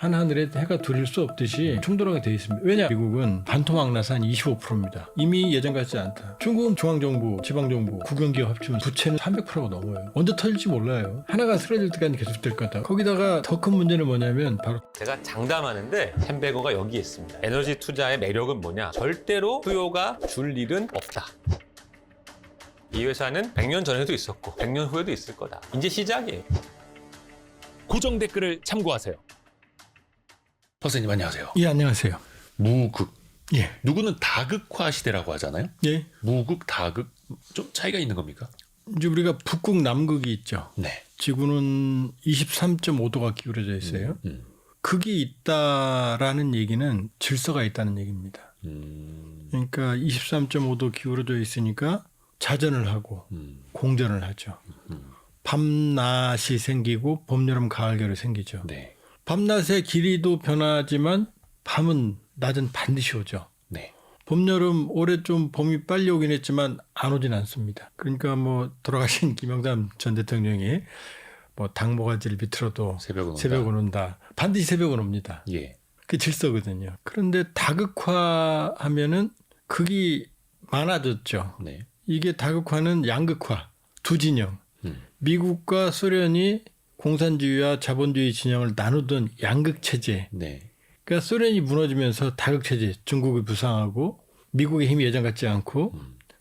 한하늘에 해가 둘일 수 없듯이 충돌하게 돼 있습니다. 왜냐? 미국은 반토막 나서 한 25%입니다. 이미 예전 같지 않다. 중국은 중앙정부, 지방정부, 국영기업 합치면 부채는 300%가 넘어요. 언제 터질지 몰라요. 하나가 쓰러질 때까지 계속될 거다. 거기다가 더 큰 문제는 뭐냐면 바로 제가 장담하는데 햄베거가 여기 있습니다. 에너지 투자의 매력은 뭐냐? 절대로 수요가 줄 일은 없다. 이 회사는 100년 전에도 있었고 100년 후에도 있을 거다. 이제 시작이에요. 고정 댓글을 참고하세요. 박사님 안녕하세요. 예, 안녕하세요. 무극. 예. 누구는 다극화 시대라고 하잖아요. 예. 무극, 다극 좀 차이가 있는 겁니까? 이제 우리가 북극, 남극이 있죠. 네. 지구는 23.5도가 기울어져 있어요. 극이 있다라는 얘기는 질서가 있다는 얘기입니다. 그러니까 23.5도 기울어져 있으니까 자전을 하고 공전을 하죠. 밤낮이 생기고 봄, 여름, 가을, 겨울이 생기죠. 네. 밤낮의 길이도 변하지만 밤은 낮은 반드시 오죠. 네. 봄, 여름, 올해 좀 봄이 빨리 오긴 했지만 안 오진 않습니다. 그러니까 뭐 돌아가신 김영삼 전 대통령이 뭐 당모가지를 비틀어도 새벽은 온다. 반드시 새벽은 옵니다. 예. 그게 질서거든요. 그런데 다극화하면은 극이 많아졌죠. 네. 이게 다극화는 양극화, 두 진영. 미국과 소련이 공산주의와 자본주의 진영을 나누던 양극 체제. 네. 그러니까 소련이 무너지면서 다극 체제, 중국이 부상하고 미국의 힘이 예전 같지 않고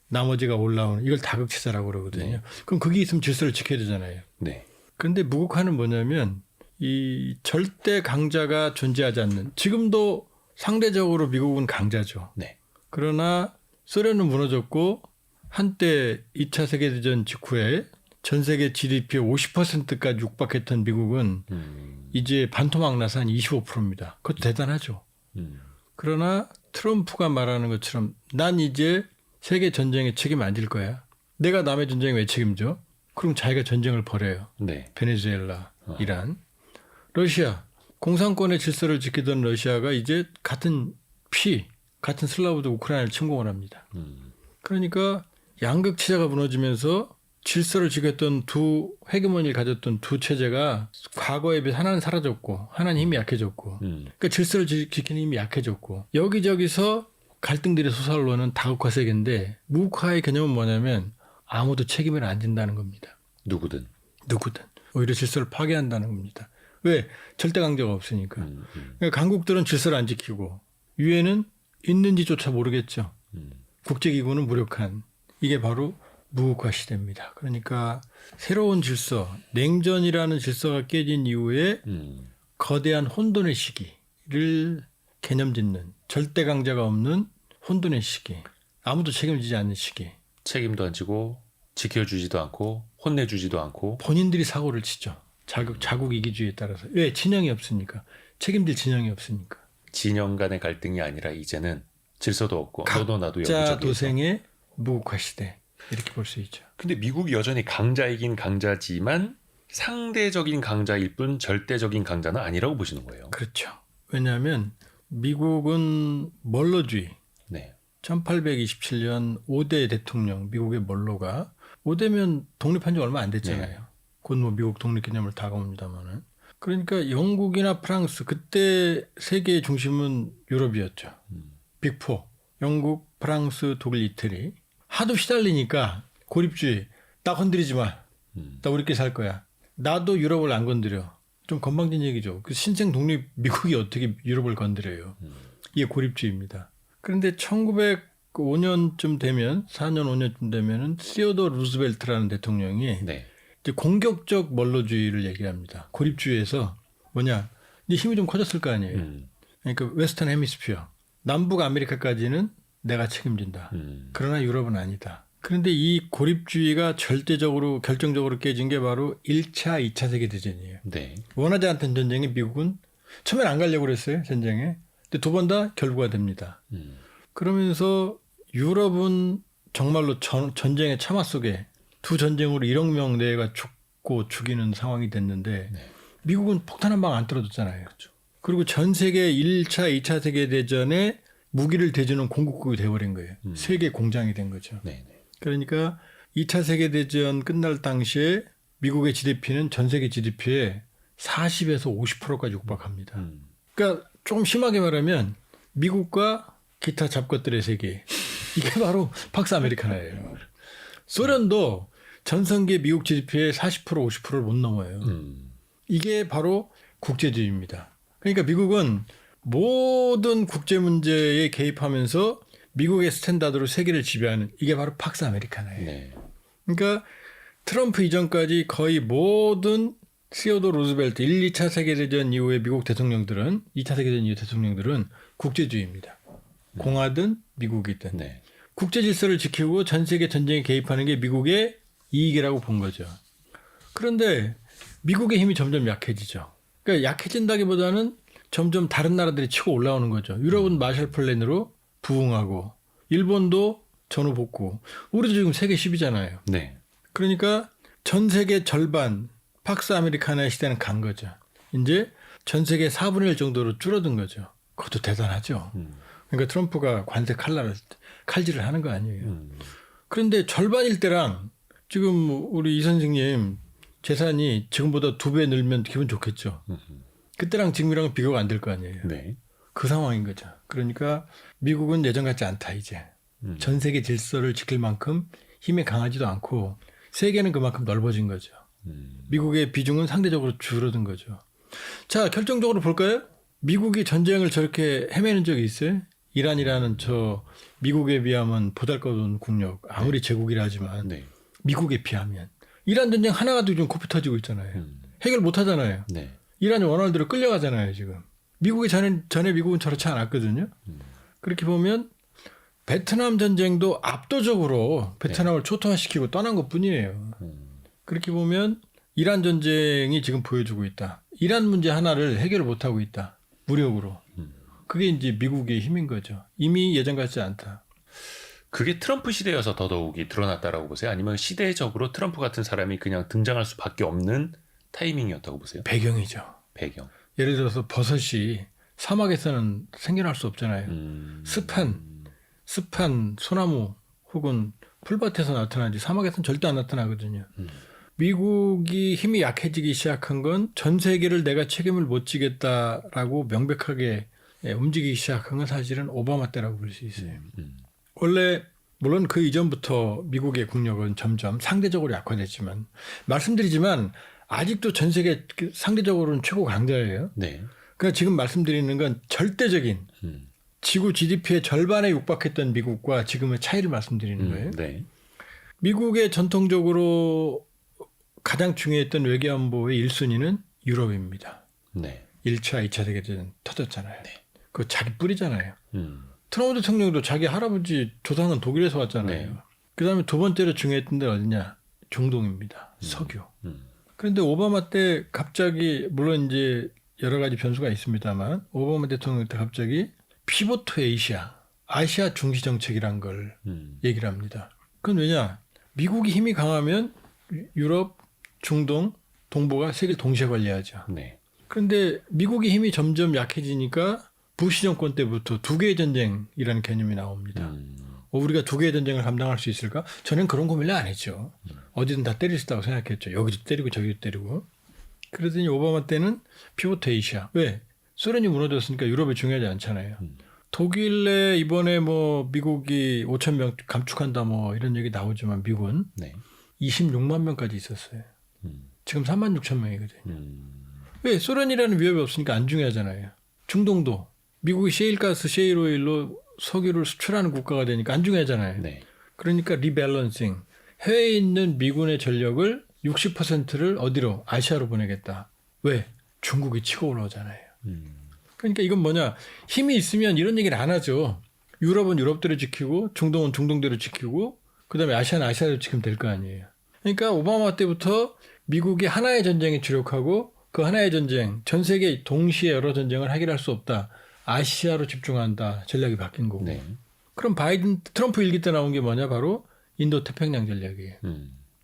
나머지가 올라오는 이걸 다극 체제라고 그러거든요. 네. 그럼 그게 있으면 질서를 지켜야 되잖아요. 네. 그런데 무극화는 뭐냐면 이 절대 강자가 존재하지 않는, 지금도 상대적으로 미국은 강자죠. 네. 그러나 소련은 무너졌고 한때 2차 세계대전 직후에 전 세계 GDP의 50%까지 육박했던 미국은 이제 반토막 나서 한 25%입니다. 그것도 대단하죠. 그러나 트럼프가 말하는 것처럼 난 이제 세계 전쟁에 책임 안 질 거야. 내가 남의 전쟁에 왜 책임져? 그럼 자기가 전쟁을 벌여요. 네. 베네수엘라, 이란, 러시아. 공산권의 질서를 지키던 러시아가 이제 같은 슬라브도 우크라이나를 침공을 합니다. 그러니까 양극 체제가 무너지면서 질서를 지켰던 헤게모니를 가졌던 두 체제가 과거에 비해 하나는 사라졌고 하나는 힘이 약해졌고 그러니까 질서를 지키는 힘이 약해졌고 여기저기서 갈등들이 솟아오르는 다극화 세계인데 무극화의 개념은 뭐냐면 아무도 책임을 안 진다는 겁니다. 누구든. 오히려 질서를 파괴한다는 겁니다. 왜? 절대 강자가 없으니까. 그러니까 강국들은 질서를 안 지키고 유엔은 있는지조차 모르겠죠. 국제기구는 무력한. 이게 바로 무극화 시대입니다. 그러니까 새로운 질서, 냉전이라는 질서가 깨진 이후에 거대한 혼돈의 시기를 개념짓는, 절대 강자가 없는 혼돈의 시기, 아무도 책임지지 않는 시기. 책임도 안 지고 지켜주지도 않고 혼내주지도 않고 본인들이 사고를 치죠. 자국 이기주의에 따라서. 왜? 진영이 없으니까. 책임질 진영이 없으니까. 진영 간의 갈등이 아니라 이제는 질서도 없고 너도 나도 각자 여기저기에서. 도생의 무극화 시대. 이렇게 볼 수 있죠. 근데 미국이 여전히 강자이긴 강자지만 상대적인 강자일 뿐 절대적인 강자는 아니라고 보시는 거예요. 그렇죠. 왜냐하면 미국은 멀로주의. 네. 1827년 5대 대통령, 미국의 멀로가 5대면 독립한 지 얼마 안 됐잖아요. 네. 곧 뭐 미국 독립기념을 다가옵니다만은. 그러니까 영국이나 프랑스, 그때 세계의 중심은 유럽이었죠. 빅4. 영국, 프랑스, 독일, 이태리. 하도 시달리니까 고립주의. 나 건드리지 마. 나 우리끼리 살 거야. 나도 유럽을 안 건드려. 좀 건방진 얘기죠. 그 신생 독립 미국이 어떻게 유럽을 건드려요. 이게 고립주의입니다. 그런데 1905년쯤 되면 4년 5년쯤 되면은 시어도 루즈벨트라는 대통령이 네. 이제 공격적 멀로주의를 얘기합니다. 고립주의에서 뭐냐? 이제 힘이 좀 커졌을 거 아니에요. 그러니까 웨스턴 헤미스피어. 남북 아메리카까지는 내가 책임진다. 그러나 유럽은 아니다. 그런데 이 고립주의가 절대적으로 결정적으로 깨진 게 바로 1차, 2차 세계대전이에요. 네. 원하지 않던 전쟁에 미국은 처음엔 안 가려고 그랬어요. 전쟁에. 근데 두 번 다 결부가 됩니다. 그러면서 유럽은 정말로 전쟁의 참화 속에 두 전쟁으로 1억 명 내외가 죽고 죽이는 상황이 됐는데 네. 미국은 폭탄 한 방 안 떨어졌잖아요. 그렇죠. 그리고 전 세계 1차, 2차 세계대전에 무기를 대주는 공급국이 돼버린 거예요. 세계 공장이 된 거죠. 네. 그러니까 2차 세계대전 끝날 당시에 미국의 GDP는 전 세계 GDP의 40에서 50%까지 육박합니다. 그러니까 조금 심하게 말하면 미국과 기타 잡것들의 세계. 이게 바로 팍스 아메리카나예요. 소련도 전성기 미국 GDP의 40% 50%를 못 넘어요. 이게 바로 국제주의입니다. 그러니까 미국은 모든 국제 문제에 개입하면서 미국의 스탠다드로 세계를 지배하는 이게 바로 팍스 아메리카나예요. 네. 그러니까 트럼프 이전까지 거의 모든 시어도 루즈벨트 1, 2차 세계대전 이후의 미국 대통령들은 2차 세계대전 이후 대통령들은 국제주의입니다. 공화든 미국이든 네. 국제 질서를 지키고 전 세계 전쟁에 개입하는 게 미국의 이익이라고 본 거죠. 그런데 미국의 힘이 점점 약해지죠. 그러니까 약해진다기보다는 점점 다른 나라들이 치고 올라오는 거죠. 유럽은 마셜 플랜으로 부흥하고 일본도 전후 복구. 우리도 지금 세계 10위잖아요. 네. 그러니까 전 세계 절반 팍스 아메리카나의 시대는 간 거죠. 이제 전 세계 4분의 1 정도로 줄어든 거죠. 그것도 대단하죠. 그러니까 트럼프가 관세 칼질을 하는 거 아니에요. 그런데 절반일 때랑 지금 우리 이 선생님 재산이 지금보다 2배 늘면 기분 좋겠죠. 그때랑 지금이랑 비교가 안 될 거 아니에요. 네. 그 상황인 거죠. 그러니까 미국은 예전 같지 않다 이제. 전 세계 질서를 지킬 만큼 힘이 강하지도 않고 세계는 그만큼 넓어진 거죠. 미국의 비중은 상대적으로 줄어든 거죠. 자, 결정적으로 볼까요? 미국이 전쟁을 저렇게 헤매는 적이 있어요? 이란이라는 저 미국에 비하면 보잘것없는 국력, 아무리 제국이라 하지만 네. 미국에 비하면 이란 전쟁 하나가도 지금 코피 터지고 있잖아요. 해결 못 하잖아요. 네. 이란이 원하는 대로 끌려가잖아요, 지금. 미국이 전에 미국은 저렇지 않았거든요. 그렇게 보면 베트남 전쟁도 압도적으로 베트남을 초토화시키고 떠난 것뿐이에요. 그렇게 보면 이란 전쟁이 지금 보여주고 있다. 이란 문제 하나를 해결을 못하고 있다. 무력으로. 그게 이제 미국의 힘인 거죠. 이미 예전 같지 않다. 그게 트럼프 시대여서 더더욱이 드러났다라고 보세요? 아니면 시대적으로 트럼프 같은 사람이 그냥 등장할 수밖에 없는 타이밍이었다고 보세요? 배경이죠. 배경. 예를 들어서 버섯이 사막에서는 생겨날 수 없잖아요. 습한 소나무 혹은 풀밭에서 나타나지 사막에서는 절대 안 나타나거든요. 미국이 힘이 약해지기 시작한 건 전 세계를 내가 책임을 못 지겠다라고 명백하게 움직이기 시작한 건 사실은 오바마 때라고 볼 수 있어요. 원래 물론 그 이전부터 미국의 국력은 점점 상대적으로 약화됐지만 말씀드리지만 아직도 전 세계 상대적으로는 최고 강자예요. 네. 그러니까 지금 말씀드리는 건 절대적인 지구 GDP의 절반에 육박했던 미국과 지금의 차이를 말씀드리는 거예요. 네. 미국의 전통적으로 가장 중요했던 외교안보의 1순위는 유럽입니다. 네. 1차, 2차 세계대전 터졌잖아요. 그거 자기 뿌리잖아요. 트럼프 대통령도 자기 할아버지 조상은 독일에서 왔잖아요. 네. 그다음에 두 번째로 중요했던 데는 어디냐? 중동입니다. 석유. 그런데 오바마 때 갑자기 물론 이제 여러 가지 변수가 있습니다만 오바마 대통령 때 갑자기 피보트 투 아시아 중시 정책이란 걸 얘기를 합니다. 그건 왜냐? 미국이 힘이 강하면 유럽, 중동, 동북아 세계를 동시에 관리하죠. 네. 그런데 미국의 힘이 점점 약해지니까 부시 정권 때부터 두 개의 전쟁이라는 개념이 나옵니다. 우리가 두 개의 전쟁을 감당할 수 있을까? 저는 그런 고민을 안 했죠. 어디든 다 때릴 수 있다고 생각했죠. 여기도 때리고 저기도 때리고. 그러더니 오바마 때는 피보트 아시아. 왜? 소련이 무너졌으니까 유럽이 중요하지 않잖아요. 독일 내 이번에 뭐 미국이 5천 명 감축한다 뭐 이런 얘기 나오지만 미국은 네. 26만 명까지 있었어요. 지금 3만 6천 명이거든요. 왜? 소련이라는 위협이 없으니까 안 중요하잖아요. 중동도 미국이 셰일가스, 셰일오일로 석유를 수출하는 국가가 되니까 안 중요하잖아요. 네. 그러니까 리밸런싱. 해외에 있는 미군의 전력을 60%를 어디로? 아시아로 보내겠다. 왜? 중국이 치고 올라오잖아요. 그러니까 이건 뭐냐? 힘이 있으면 이런 얘기를 안 하죠. 유럽은 유럽대로 지키고 중동은 중동대로 지키고 그다음에 아시아는 아시아대로 지키면 될 거 아니에요. 그러니까 오바마 때부터 미국이 하나의 전쟁에 주력하고 그 하나의 전쟁, 전 세계 동시에 여러 전쟁을 해결할 수 없다. 아시아로 집중한다. 전략이 바뀐 거고. 네. 그럼 트럼프 일기 때 나온 게 뭐냐? 바로 인도 태평양 전략이에요.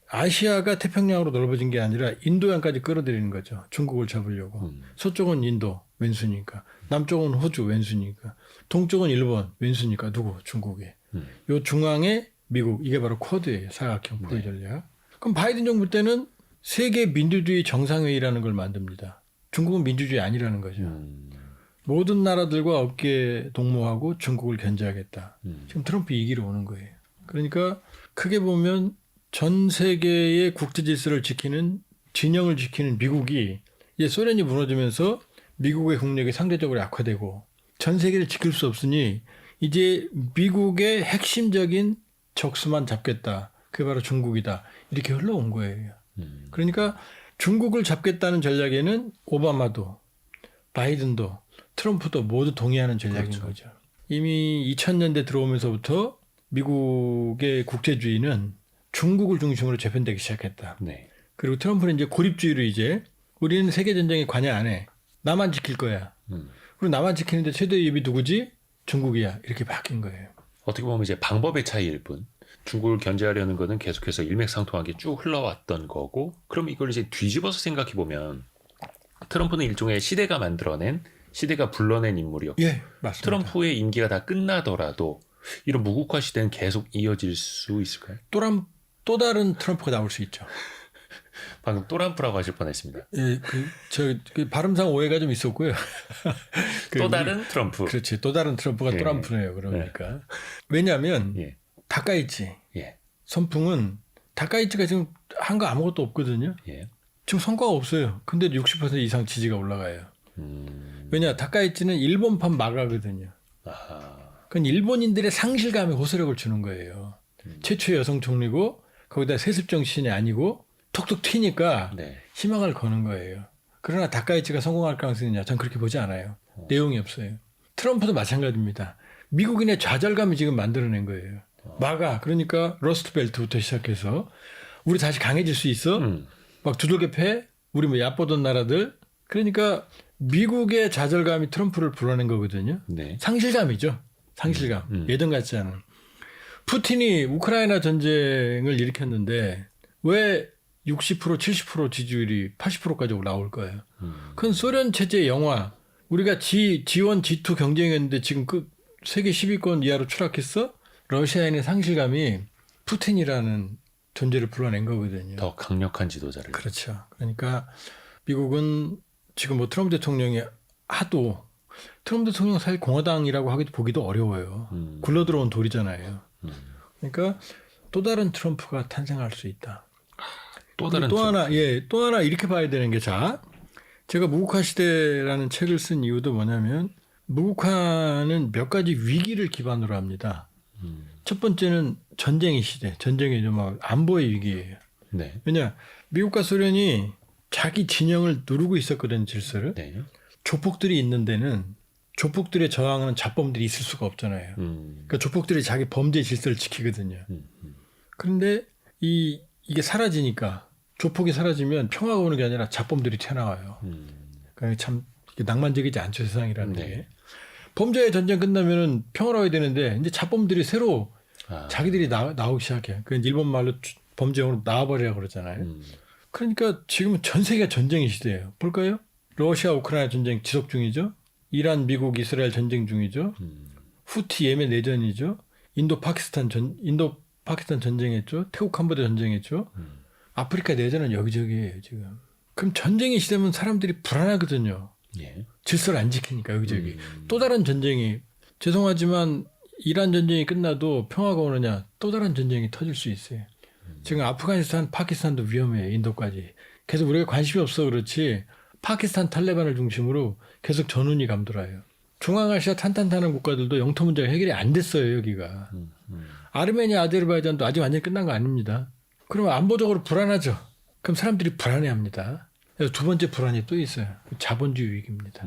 아시아가 태평양으로 넓어진 게 아니라 인도양까지 끌어들이는 거죠. 중국을 잡으려고. 서쪽은 인도 왼수니까. 남쪽은 호주 왼수니까. 동쪽은 일본 왼수니까 누구? 중국이. 요 중앙에 미국. 이게 바로 쿼드예요. 사각형 포위 전략. 그럼 바이든 정부 때는 세계 민주주의 정상회의라는 걸 만듭니다. 중국은 민주주의 아니라는 거죠. 모든 나라들과 어깨 동무하고 중국을 견제하겠다. 지금 트럼프 2기로 오는 거예요. 그러니까 크게 보면 전 세계의 국제 질서를 지키는 진영을 지키는 미국이 이제 소련이 무너지면서 미국의 국력이 상대적으로 약화되고 전 세계를 지킬 수 없으니 이제 미국의 핵심적인 적수만 잡겠다. 그게 바로 중국이다. 이렇게 흘러온 거예요. 그러니까 중국을 잡겠다는 전략에는 오바마도 바이든도 트럼프도 모두 동의하는 전략인 그렇죠. 거죠. 이미 2000년대 들어오면서부터 미국의 국제주의는 중국을 중심으로 재편되기 시작했다. 네. 그리고 트럼프는 이제 고립주의로 이제 우리는 세계전쟁에 관여 안 해. 나만 지킬 거야. 그리고 나만 지키는데 최대 위협이 누구지? 중국이야. 이렇게 바뀐 거예요. 어떻게 보면 이제 방법의 차이일 뿐 중국을 견제하려는 거는 계속해서 일맥상통하게 쭉 흘러왔던 거고 그럼 이걸 이제 뒤집어서 생각해 보면 트럼프는 일종의 시대가 만들어낸 시대가 불러낸 인물이었고 예, 맞습니다. 트럼프의 임기가 다 끝나더라도 이런 무국화 시대는 계속 이어질 수 있을까요? 또 다른 트럼프가 나올 수 있죠. 방금 또람프라고 하실 뻔했습니다. 예, 그 발음상 오해가 좀 있었고요. 그 또 다른 트럼프. 그렇지. 또 다른 트럼프가 예. 또람프네요. 그러니까. 왜냐하면 예. 다카이치 예. 선풍은 다카이치가 지금 한 거 아무것도 없거든요. 예. 지금 성과가 없어요. 근데 60% 이상 지지가 올라가요. 왜냐 다카이치는 일본판 마가거든요. 아하. 그건 일본인들의 상실감에 호소력을 주는 거예요. 최초의 여성 총리고 거기다 세습 정신이 아니고 톡톡 튀니까 네. 희망을 거는 거예요. 그러나 다카이치가 성공할 가능성이 있냐? 전 그렇게 보지 않아요. 내용이 없어요. 트럼프도 마찬가지입니다. 미국인의 좌절감이 지금 만들어낸 거예요. 마가 그러니까 러스트 벨트부터 시작해서 우리 다시 강해질 수 있어? 막 두들겨 패? 우리 뭐 얕보던 나라들? 그러니까 미국의 좌절감이 트럼프를 불러낸 거거든요. 네. 상실감이죠. 상실감. 예전 같지 않은. 푸틴이 우크라이나 전쟁을 일으켰는데 왜 60% 70% 지지율이 80%까지 올라올 거예요. 그건 소련 체제의 영화. 우리가 G1, G2 경쟁했는데 지금 그 세계 10위권 이하로 추락했어? 러시아인의 상실감이 푸틴이라는 존재를 불러낸 거거든요. 더 강력한 지도자를. 그렇죠. 그러니까 미국은 지금 뭐 트럼프 대통령이 하도 트럼프 대통령 사실 공화당이라고 하기도 보기도 어려워요. 굴러들어온 돌이잖아요. 그러니까 또 다른 트럼프가 탄생할 수 있다. 또 다른 또 하나 또 하나 이렇게 봐야 되는 게 자, 제가 무국화 시대라는 책을 쓴 이유도 뭐냐면 무국화는 몇 가지 위기를 기반으로 합니다. 첫 번째는 전쟁의 시대, 전쟁의 막 안보의 위기예요. 네. 왜냐 미국과 소련이 자기 진영을 누르고 있었거든 질서를. 네. 조폭들이 있는 데는 조폭들의 저항하는 잡범들이 있을 수가 없잖아요. 그러니까 조폭들이 자기 범죄 질서를 지키거든요. 그런데 이게 사라지니까 조폭이 사라지면 평화가 오는 게 아니라 잡범들이 튀어나와요. 그러니까 참 이게 낭만적이지 않죠 세상이라는 네. 게. 범죄의 전쟁 끝나면은 평화로워야 되는데 이제 잡범들이 새로 자기들이 나오기 시작해. 그 일본 말로 범죄용으로 나와버리라고 그러잖아요. 그러니까 지금은 전 세계가 전쟁의 시대예요. 볼까요? 러시아 우크라이나 전쟁 지속 중이죠. 이란 미국 이스라엘 전쟁 중이죠. 후티 예멘 내전이죠. 인도 파키스탄 전쟁했죠. 태국 캄보디아 전쟁했죠. 아프리카 내전은 여기저기예요 지금. 그럼 전쟁의 시대면 사람들이 불안하거든요. 예. 질서를 안 지키니까 여기저기. 또 다른 전쟁이 죄송하지만 이란 전쟁이 끝나도 평화가 오느냐 또 다른 전쟁이 터질 수 있어요. 지금 아프가니스탄, 파키스탄도 위험해요. 인도까지. 계속 우리가 관심이 없어 그렇지 파키스탄 탈레반을 중심으로 계속 전운이 감돌아요. 중앙아시아 탄탄타는 국가들도 영토 문제가 해결이 안 됐어요. 여기가. 아르메니아, 아제르바이잔도 아직 완전히 끝난 거 아닙니다. 그러면 안보적으로 불안하죠. 그럼 사람들이 불안해합니다. 그래서 두 번째 불안이 또 있어요. 자본주의 위기입니다.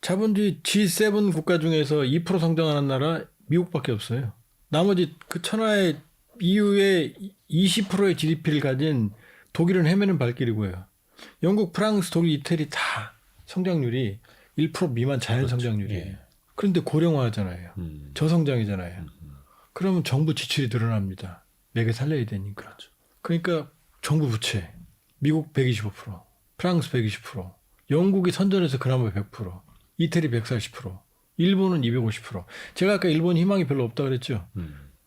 자본주의 G7 국가 중에서 2% 성장하는 나라 미국밖에 없어요. 나머지 그 천하의 EU의 20%의 GDP를 가진 독일은 헤매는 발길이고요. 영국, 프랑스, 독일, 이태리 다 성장률이 1% 미만 자연 성장률이에요. 예. 그런데 고령화하잖아요. 저성장이잖아요. 그러면 정부 지출이 늘어납니다. 매개 살려야 되니까. 그러니까 정부 부채, 미국 125%, 프랑스 120%, 영국이 선전해서 그나마 100%, 이태리 140%, 일본은 250%. 제가 아까 일본 희망이 별로 없다 그랬죠.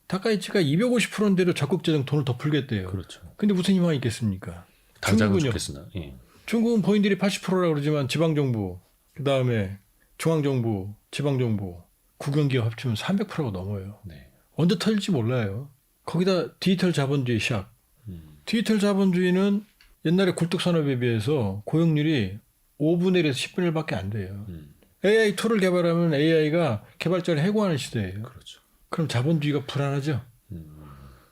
다카이치가 250%인데도 적극 재정 돈을 더 풀겠대요. 그렇죠. 근데 무슨 희망이 있겠습니까? 당장은 중국은요? 좋겠으나. 예. 중국은 본인들이 80%라고 그러지만 지방정부, 그 다음에 중앙정부, 지방정부, 국영기업 합치면 300%가 넘어요. 네. 언제 터질지 몰라요. 거기다 디지털 자본주의 시작. 디지털 자본주의는 옛날에 굴뚝산업에 비해서 고용률이 5분의 1에서 10분의 1밖에 안 돼요. AI 툴을 개발하면 AI가 개발자를 해고하는 시대예요. 그렇죠. 그럼 자본주의가 불안하죠.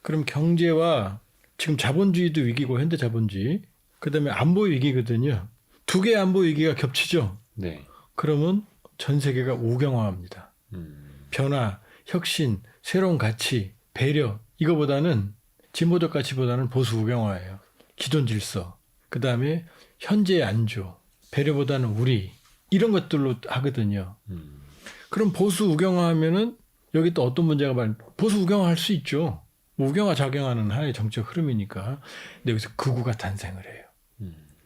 그럼 경제와 지금 자본주의도 위기고 현대 자본주의, 그다음에 안보 위기거든요. 두 개의 안보 위기가 겹치죠. 네. 그러면 전 세계가 우경화합니다. 변화, 혁신, 새로운 가치, 배려 이거보다는 진보적 가치보다는 보수 우경화예요. 기존 질서, 그다음에 현재의 안주, 배려보다는 우리 이런 것들로 하거든요. 그럼 보수 우경화하면은 여기 또 어떤 문제가 보수 우경화할 수 있죠. 우경화 작용하는 하나의 정책 흐름이니까. 근데 여기서 극우가 탄생을 해요.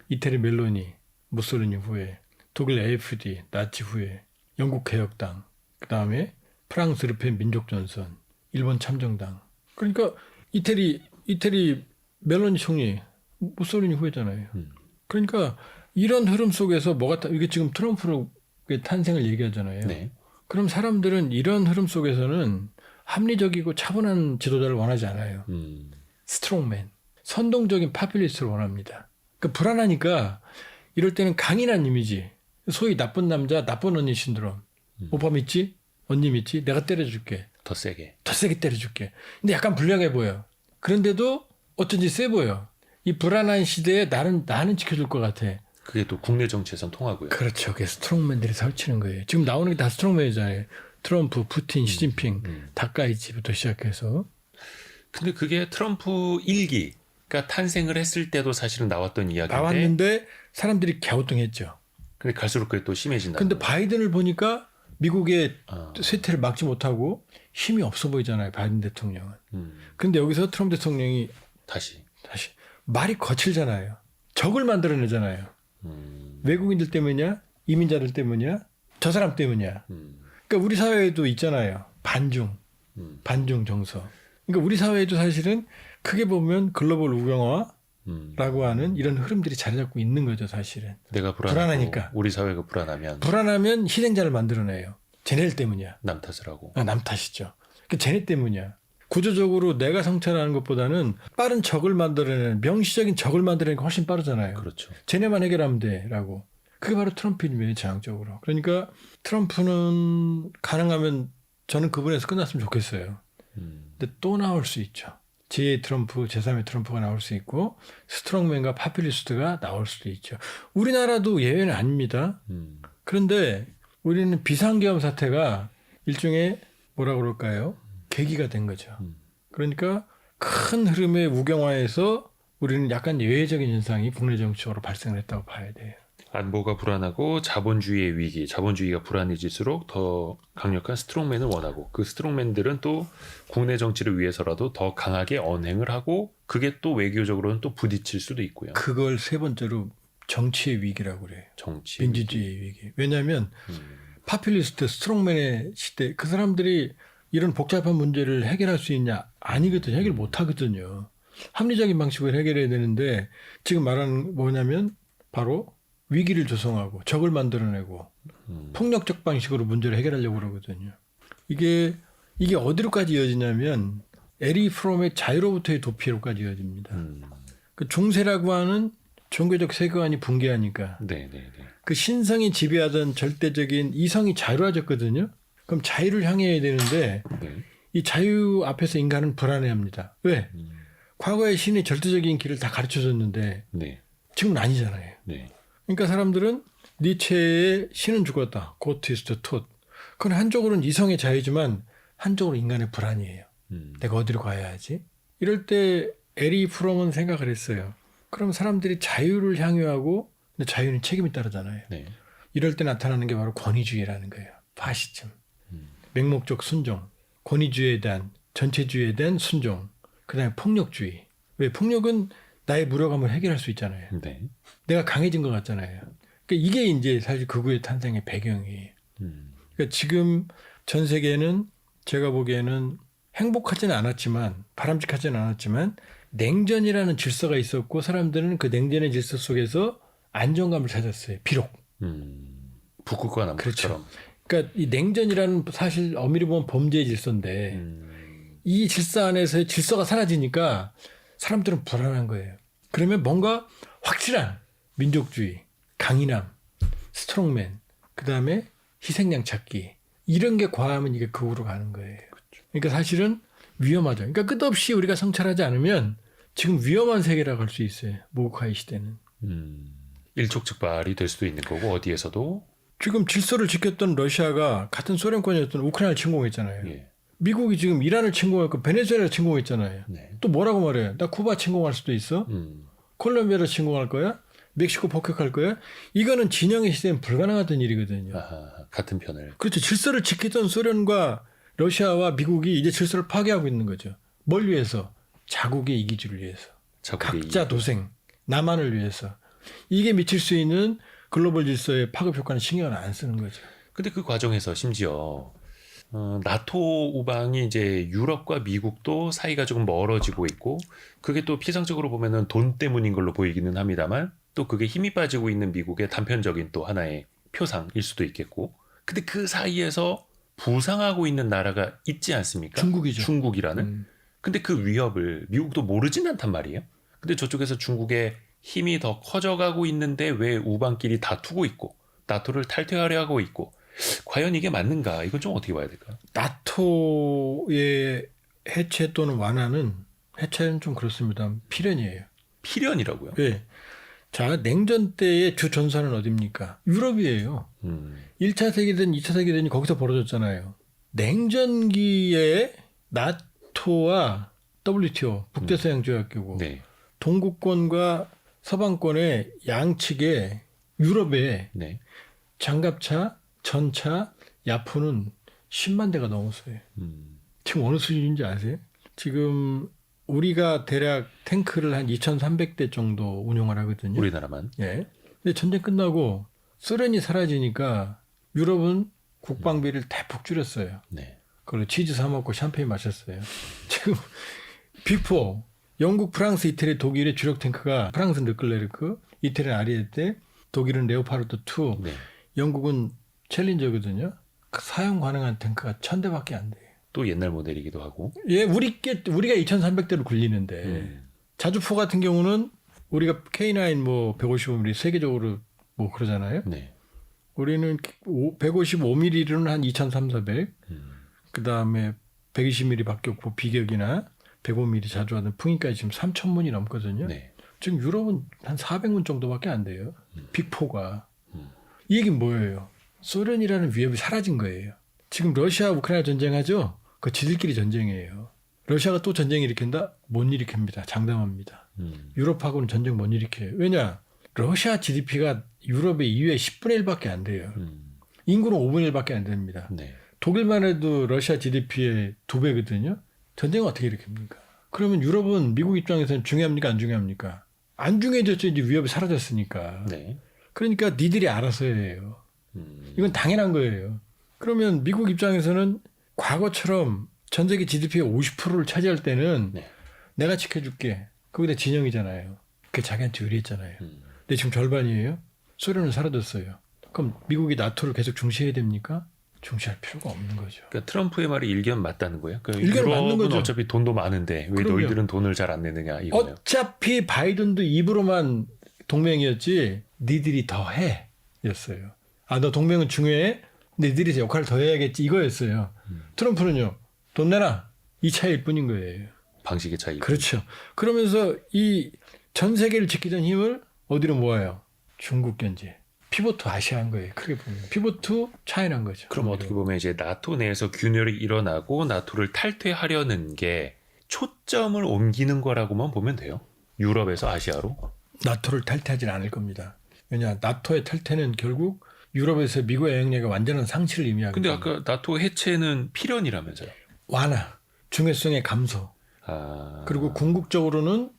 이태리 멜로니, 무솔리니 후에, 독일 AfD, 나치 후에, 영국 개혁당, 그다음에 프랑스 르펜 민족전선, 일본 참정당. 그러니까 이태리 멜로니 총리, 무솔리니 후에잖아요. 그러니까 이런 흐름 속에서 이게 지금 트럼프의 탄생을 얘기하잖아요. 네. 그럼 사람들은 이런 흐름 속에서는 합리적이고 차분한 지도자를 원하지 않아요. 스트롱맨, 선동적인 파퓰리스트를 원합니다. 그러니까 불안하니까 이럴 때는 강인한 이미지, 소위 나쁜 남자, 나쁜 언니 신드롬. 오빠 믿지? 언니 믿지? 내가 때려줄게. 더 세게. 더 세게 때려줄게. 근데 약간 불량해 보여. 그런데도 어쩐지 세 보여. 이 불안한 시대에 나는 지켜줄 것 같아. 그게 또 국내 정치에선 통하고요. 그렇죠. 그게 스트롱맨들이 설치는 거예요. 지금 나오는 게 다 스트롱맨이잖아요. 트럼프, 푸틴, 시진핑, 다카이치부터 시작해서. 근데 그게 트럼프 1기가 탄생을 했을 때도 사실은 나왔던 이야기인데 나왔는데 사람들이 갸우뚱했죠. 근데 갈수록 그게 또 심해진다. 근데 바이든을 보니까 미국의 아. 쇠퇴를 막지 못하고 힘이 없어 보이잖아요. 바이든 대통령은. 근데 여기서 트럼프 대통령이 다시. 말이 거칠잖아요. 적을 만들어내잖아요. 외국인들 때문이냐? 이민자들 때문이냐? 저 사람 때문이냐? 그러니까 우리 사회에도 있잖아요. 반중 정서. 그러니까 우리 사회에도 사실은 크게 보면 글로벌 우경화라고 하는 이런 흐름들이 자리 잡고 있는 거죠. 사실은. 내가 불안하니까. 우리 사회가 불안하면 희생자를 만들어내요. 쟤네들 때문이야. 남 탓을 하고. 남 탓이죠. 그러니까 쟤네 때문이야. 구조적으로 내가 성찰하는 것보다는 빠른 적을 만들어내는 명시적인 적을 만들어내는 게 훨씬 빠르잖아요. 그렇죠. 쟤네만 해결하면 돼라고. 그게 바로 트럼프입니다. 전향적으로. 그러니까 트럼프는 가능하면 저는 그분에서 끝났으면 좋겠어요. 근데 또 나올 수 있죠. 제2의 트럼프, 제3의 트럼프가 나올 수 있고 스트롱맨과 파퓰리스트가 나올 수도 있죠. 우리나라도 예외는 아닙니다. 그런데 우리는 비상계엄 사태가 일종의 뭐라 그럴까요? 계기가 된 거죠. 그러니까 큰 흐름의 우경화에서 우리는 약간 예외적인 현상이 국내 정치적으로 발생을 했다고 봐야 돼요. 안보가 불안하고 자본주의의 위기, 자본주의가 불안해질수록 더 강력한 스트롱맨을 원하고 그 스트롱맨들은 또 국내 정치를 위해서라도 더 강하게 언행을 하고 그게 또 외교적으로는 또 부딪힐 수도 있고요. 그걸 세 번째로 정치의 위기라고 그래요. 정치. 민주주의의 위기. 왜냐하면 파퓰리스트, 스트롱맨의 시대 그 사람들이 이런 복잡한 문제를 해결할 수 있냐? 아니거든요. 해결 못 하거든요. 합리적인 방식으로 해결해야 되는데 지금 말하는 뭐냐면 바로 위기를 조성하고 적을 만들어내고 폭력적 방식으로 문제를 해결하려고 그러거든요. 이게 어디로까지 이어지냐면 에리 프롬의 자유로부터의 도피로까지 이어집니다. 그 중세라고 하는 종교적 세계관이 붕괴하니까 네네네. 그 신성이 지배하던 절대적인 이성이 자유화졌거든요. 그럼 자유를 향해야 되는데 네. 이 자유 앞에서 인간은 불안해합니다. 왜? 과거에 신이 절대적인 길을 다 가르쳐줬는데 네. 지금은 아니잖아요. 네. 그러니까 사람들은 니체의 신은 죽었다. God is the truth. 그건 한쪽으로는 이성의 자유지만 한쪽으로 인간의 불안이에요. 내가 어디로 가야 하지? 이럴 때 에리 프롬은 생각을 했어요. 그럼 사람들이 자유를 향유하고 근데 자유는 책임이 따르잖아요. 네. 이럴 때 나타나는 게 바로 권위주의라는 거예요. 파시즘. 맹목적 순종. 권위주의에 대한 전체주의에 대한 순종. 그다음에 폭력주의. 왜 폭력은 나의 무력함을 해결할 수 있잖아요. 네. 내가 강해진 것 같잖아요. 그러니까 이게 이제 사실 극우의 탄생의 배경이에요. 그러니까 지금 전 세계는 제가 보기에는 행복하지는 않았지만 바람직하지는 않았지만 냉전이라는 질서가 있었고 사람들은 그 냉전의 질서 속에서 안정감을 찾았어요. 비록. 북극과 남극처럼. 그러니까 이 냉전이라는 사실 엄밀히 보면 범죄의 질서인데 이 질서 안에서의 질서가 사라지니까 사람들은 불안한 거예요. 그러면 뭔가 확실한 민족주의, 강인함, 스트롱맨, 그다음에 희생양 찾기 이런 게 과하면 이게 극으로 가는 거예요. 그러니까 사실은 위험하죠. 그러니까 끝없이 우리가 성찰하지 않으면 지금 위험한 세계라고 할 수 있어요. 모국화의 시대는. 일촉즉발이 될 수도 있는 거고 어디에서도. 지금 질서를 지켰던 러시아가 같은 소련권이었던 우크라이나를 침공했잖아요. 예. 미국이 지금 이란을 침공했고 베네수엘라를 침공했잖아요. 네. 또 뭐라고 말해요? 나 쿠바 침공할 수도 있어? 콜롬비아를 침공할 거야? 멕시코 폭격할 거야? 이거는 진영의 시대는 불가능하던 일이거든요. 아하, 같은 편을. 그렇죠. 질서를 지키던 소련과 러시아와 미국이 이제 질서를 파괴하고 있는 거죠. 뭘 위해서? 자국의 이기주를 위해서. 자국의 각자 도생, 나만을 위해서. 이게 미칠 수 있는 글로벌 질서의 파급 효과는 신경을 안 쓰는 거죠. 근데 그 과정에서 심지어 나토 우방이 이제 유럽과 미국도 사이가 조금 멀어지고 있고 그게 또 피상적으로 보면은 돈 때문인 걸로 보이기는 합니다만 또 그게 힘이 빠지고 있는 미국의 단편적인 또 하나의 표상일 수도 있겠고 근데 그 사이에서 부상하고 있는 나라가 있지 않습니까? 중국이죠. 중국이라는. 근데 그 위협을 미국도 모르진 않단 말이에요. 근데 저쪽에서 중국의 힘이 더 커져가고 있는데 왜 우방끼리 다투고 있고 나토를 탈퇴하려 하고 있고 과연 이게 맞는가? 이건 좀 어떻게 봐야 될까요? 나토의 해체 또는 완화는 해체는 좀 그렇습니다. 필연이에요. 필연이라고요? 왜? 자, 냉전 때의 주 전선은 어디입니까? 유럽이에요. 1차 세계든 2차 세계든이 거기서 벌어졌잖아요. 냉전기에 나토와 WTO, 북대서양조약기구, 네. 동구권과 서방권의 양측에 유럽에 네. 장갑차, 전차, 야포는 10만 대가 넘었어요. 지금 어느 수준인지 아세요? 지금 우리가 대략 탱크를 한 2,300대 정도 운용을 하거든요. 우리나라만. 예. 근데 전쟁 끝나고 소련이 사라지니까 유럽은 국방비를 대폭 줄였어요. 네. 그걸로 치즈 사 먹고 샴페인 마셨어요. 지금 빅4 영국, 프랑스, 이태리, 독일의 주력 탱크가 프랑스는 르클레르크, 이태리는 아리에테, 독일은 레오파르트 2, 네. 영국은 챌린저거든요. 그 사용 가능한 탱크가 1,000대밖에 안 돼요. 또 옛날 모델이기도 하고. 예, 우리가 2,300대로 굴리는데 자주포 같은 경우는 우리가 K9 뭐 155mm 세계적으로 뭐 그러잖아요. 네. 우리는 155mm로는 한 2,300, 그 다음에 120mm밖에 없고 비격이나 105mm 자주 하는 풍인까지 지금 3,000문이 넘거든요. 네. 지금 유럽은 한 400문 정도밖에 안 돼요. 빅4가. 이 얘기는 뭐예요? 소련이라는 위협이 사라진 거예요. 지금 러시아 우크라이나 전쟁하죠? 그거 지들끼리 전쟁이에요. 러시아가 또 전쟁 일으킨다? 못 일으킵니다. 장담합니다. 유럽하고는 전쟁 못 일으켜요. 왜냐? 러시아 GDP가 유럽의 2의 10분의 1밖에 안 돼요. 인구는 5분의 1밖에 안 됩니다. 네. 독일만 해도 러시아 GDP의 2배거든요. 전쟁을 어떻게 일으킵니까? 그러면 유럽은 미국 입장에서는 중요합니까? 안 중요합니까? 안 중요해졌죠. 이제 위협이 사라졌으니까. 네. 그러니까 니들이 알아서 해요. 이건 당연한 거예요. 그러면 미국 입장에서는 과거처럼 전 세계 GDP의 50%를 차지할 때는 네. 내가 지켜줄게. 거기다 진영이잖아요. 그게 자기한테 유리했잖아요. 근데 지금 절반이에요. 소련은 사라졌어요. 그럼 미국이 나토를 계속 중시해야 됩니까? 중시할 필요가 없는 거죠. 그러니까 트럼프의 말이 일견 맞다는 거예요. 그러니까 일견 맞는 유럽은 거죠. 어차피 돈도 많은데 왜 그럼요. 너희들은 돈을 잘 안 내느냐 이거예요. 어차피 바이든도 입으로만 동맹이었지 니들이 더 해 였어요. 아, 너 동맹은 중요해? 근데 니들이 역할을 더 해야겠지 이거였어요. 트럼프는요. 돈 내놔. 이 차이일 뿐인 거예요. 방식의 차이. 그렇죠. 그러면서 이 전 세계를 지키던 힘을 어디로 모아요? 중국 견제. 피보트 아시아인 거예요. 크게 보면. 피보트 차이나인 거죠. 그럼 어떻게 보면 이제 나토 내에서 균열이 일어나고 나토를 탈퇴하려는 게 초점을 옮기는 거라고만 보면 돼요. 유럽에서 아시아로. 나토를 탈퇴하지는 않을 겁니다. 왜냐, 나토의 탈퇴는 결국 유럽에서 미국의 영향력의 완전한 상실을 의미하거든요. 근데 아까 나토 해체는 필연이라면서요. 완화, 중요성의 감소. 아, 그리고 궁극적으로는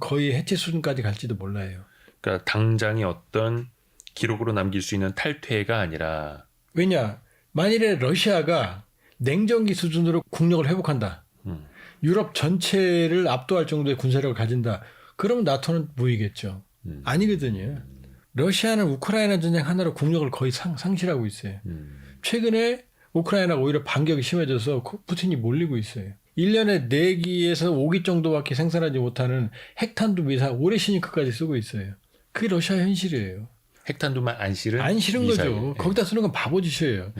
거의 해체 수준까지 갈지도 몰라요. 그러니까 당장의 어떤 기록으로 남길 수 있는 탈퇴가 아니라 왜냐, 만일에 러시아가 냉전기 수준으로 국력을 회복한다. 유럽 전체를 압도할 정도의 군사력을 가진다. 그러면 나토는 무이겠죠. 아니거든요. 러시아는 우크라이나 전쟁 하나로 국력을 거의 상실하고 있어요. 최근에 우크라이나가 오히려 반격이 심해져서 푸틴이 몰리고 있어요. 1년에 4기에서 5기 정도밖에 생산하지 못하는 핵탄두 미사일 오레시니크까지 쓰고 있어요. 그게 러시아 현실이에요. 핵탄두만 안 실은 안 싫은 미사일. 거죠. 예. 거기다 쓰는 건 바보짓이에요.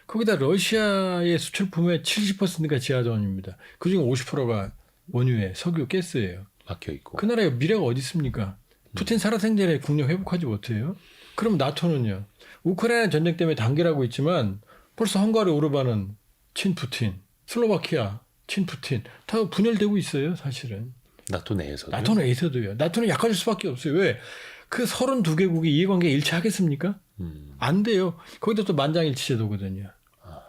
거기다 러시아의 수출품의 70%가 지하자원입니다. 그중에 50%가 원유에 석유, 가스예요. 막혀 있고. 그 나라에 미래가 어디 있습니까? 푸틴 살아생전에 국력 회복하지 못해요. 그럼 나토는요. 우크라이나 전쟁 때문에 단결하고 있지만 벌써 헝가리 오르반은 친푸틴, 슬로바키아 친푸틴 다 분열되고 있어요. 사실은. 나토 내에서도. 나토 내에서도요. 나토는 약화될 수밖에 없어요. 왜? 그 32개국이 이해관계 일치하겠습니까? 안 돼요. 거기다 또 만장일치 제도거든요.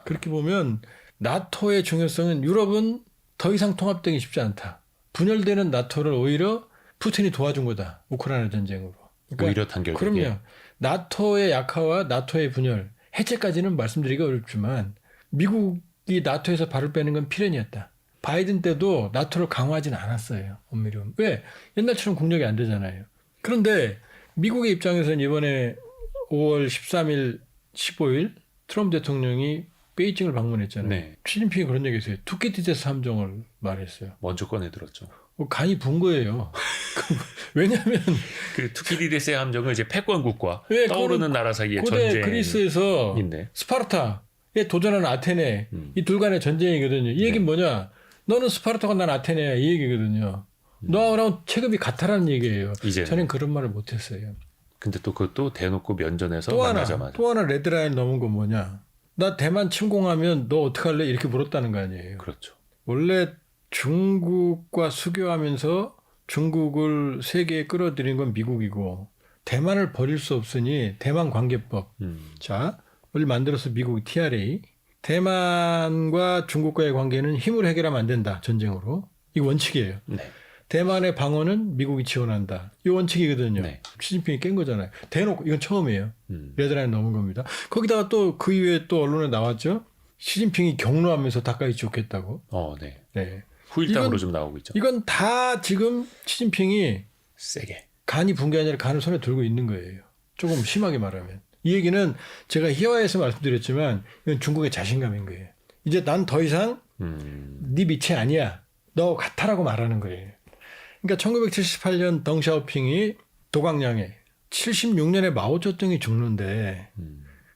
그렇게 보면 나토의 중요성은 유럽은 더 이상 통합되기 쉽지 않다. 분열되는 나토를 오히려 푸틴이 도와준 거다. 우크라이나 전쟁으로. 그러니까 오히려 단결되게. 그럼요. 나토의 약화와 나토의 분열, 해체까지는 말씀드리기가 어렵지만 미국이 나토에서 발을 빼는 건 필연이었다. 바이든 때도 나토를 강화하진 않았어요. 엄밀히 보면. 왜? 옛날처럼 국력이 안 되잖아요. 그런데 미국의 입장에서는 이번에 5월 13일, 15일 트럼프 대통령이 베이징을 방문했잖아요. 네. 시진핑이 그런 얘기 했어요. 투키티제스 함정을 말했어요. 먼저 꺼내 들었죠. 간이 분 거예요. 왜냐하면 그 투키디데스의 함정은 이제 패권국과 왜 떠오르는 나라 사이의 고대 전쟁. 그리스에서 있네. 스파르타에 도전하는 아테네 이 둘 간의 전쟁이거든요. 이 얘기는 뭐냐? 너는 스파르타고 난 아테네야 이 얘기거든요. 너랑 체급이 같아라는 얘기예요. 이제는. 저는 그런 말을 못했어요. 근데 또 그것도 대놓고 면전에서 또 만나자마자. 하나 레드라인 넘은 건 뭐냐? 나 대만 침공하면 너 어떡할래? 이렇게 물었다는 거 아니에요. 그렇죠. 원래 중국과 수교하면서 중국을 세계에 끌어들인 건 미국이고 대만을 버릴 수 없으니 대만 관계법. 자, 원래 만들어서 미국이 TRA. 대만과 중국과의 관계는 힘으로 해결하면 안 된다. 전쟁으로. 이거 원칙이에요. 네. 대만의 방어는 미국이 지원한다. 이 원칙이거든요. 네. 시진핑이 깬 거잖아요. 대놓고 이건 처음이에요. 레드라인 넘은 겁니다. 거기다가 또 그 이후에 또 언론에 나왔죠. 시진핑이 경로하면서 다카이치 좋겠다고. 네. 네. 후일담으로 이건- 좀 나오고 있죠. 이건 다 지금 시진핑이 세게. 간이 분 게 아니라 간을 손에 들고 있는 거예요. 조금 심하게 말하면. 이 얘기는 제가 희화해서 말씀드렸지만 이건 중국의 자신감인 거예요. 이제 난 더 이상 네 밑이 아니야. 너 같아라고 말하는 거예요. 그러니까 1978년 덩샤오핑이 도광량에 76년에 마오쩌둥이 죽는데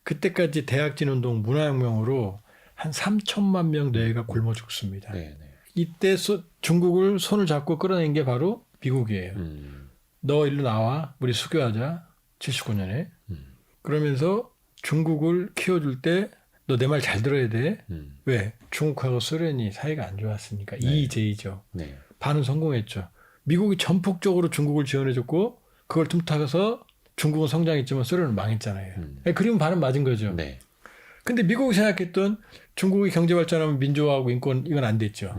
그때까지 대학진운동 문화혁명으로 한 3천만 명 내외가 굶어 죽습니다. 네, 네. 이때 중국을 손을 잡고 끌어낸 게 바로 미국이에요. 너 일로 나와. 우리 수교하자. 79년에. 그러면서 중국을 키워줄 때 너 내 말 잘 들어야 돼. 왜? 중국하고 소련이 사이가 안 좋았으니까. EJ죠. 네. 반은 성공했죠. 미국이 전폭적으로 중국을 지원해줬고 그걸 틈타서 중국은 성장했지만 소련은 망했잖아요. 그림은 반은 맞은 거죠. 네. 근데 미국이 생각했던 중국이 경제 발전하면 민주화하고 인권 이건 안 됐죠.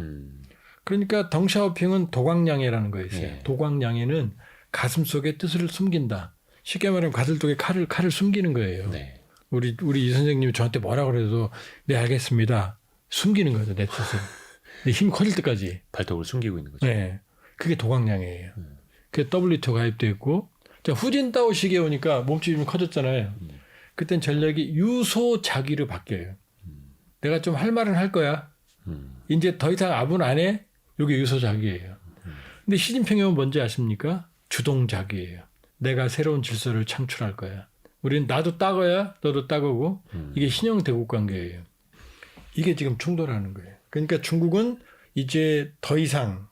그러니까 덩샤오핑은 도광량해라는 거였어요. 예. 도광량해는 가슴 속에 뜻을 숨긴다. 쉽게 말하면 가슴 속에 칼을 숨기는 거예요. 네. 우리 이 선생님이 저한테 뭐라 그래도 네 알겠습니다. 숨기는 거죠 내 뜻을. 내 힘 커질 때까지. 발톱을 숨기고 있는 거죠. 네, 그게 도광량해예요. 그게 WTO 가입돼 있고, 자 후진타오 시기에 오니까 몸집이 좀 커졌잖아요. 그땐 전략이 유소자기로 바뀌어요. 내가 좀 할 말은 할 거야. 이제 더 이상 아분 안 해. 이게 유소자기예요. 근데 시진핑이 뭔지 아십니까? 주동자기예요. 내가 새로운 질서를 창출할 거야. 우리는 나도 따거야, 너도 따거고 이게 신형 대국 관계예요. 이게 지금 충돌하는 거예요. 그러니까 중국은 이제 더 이상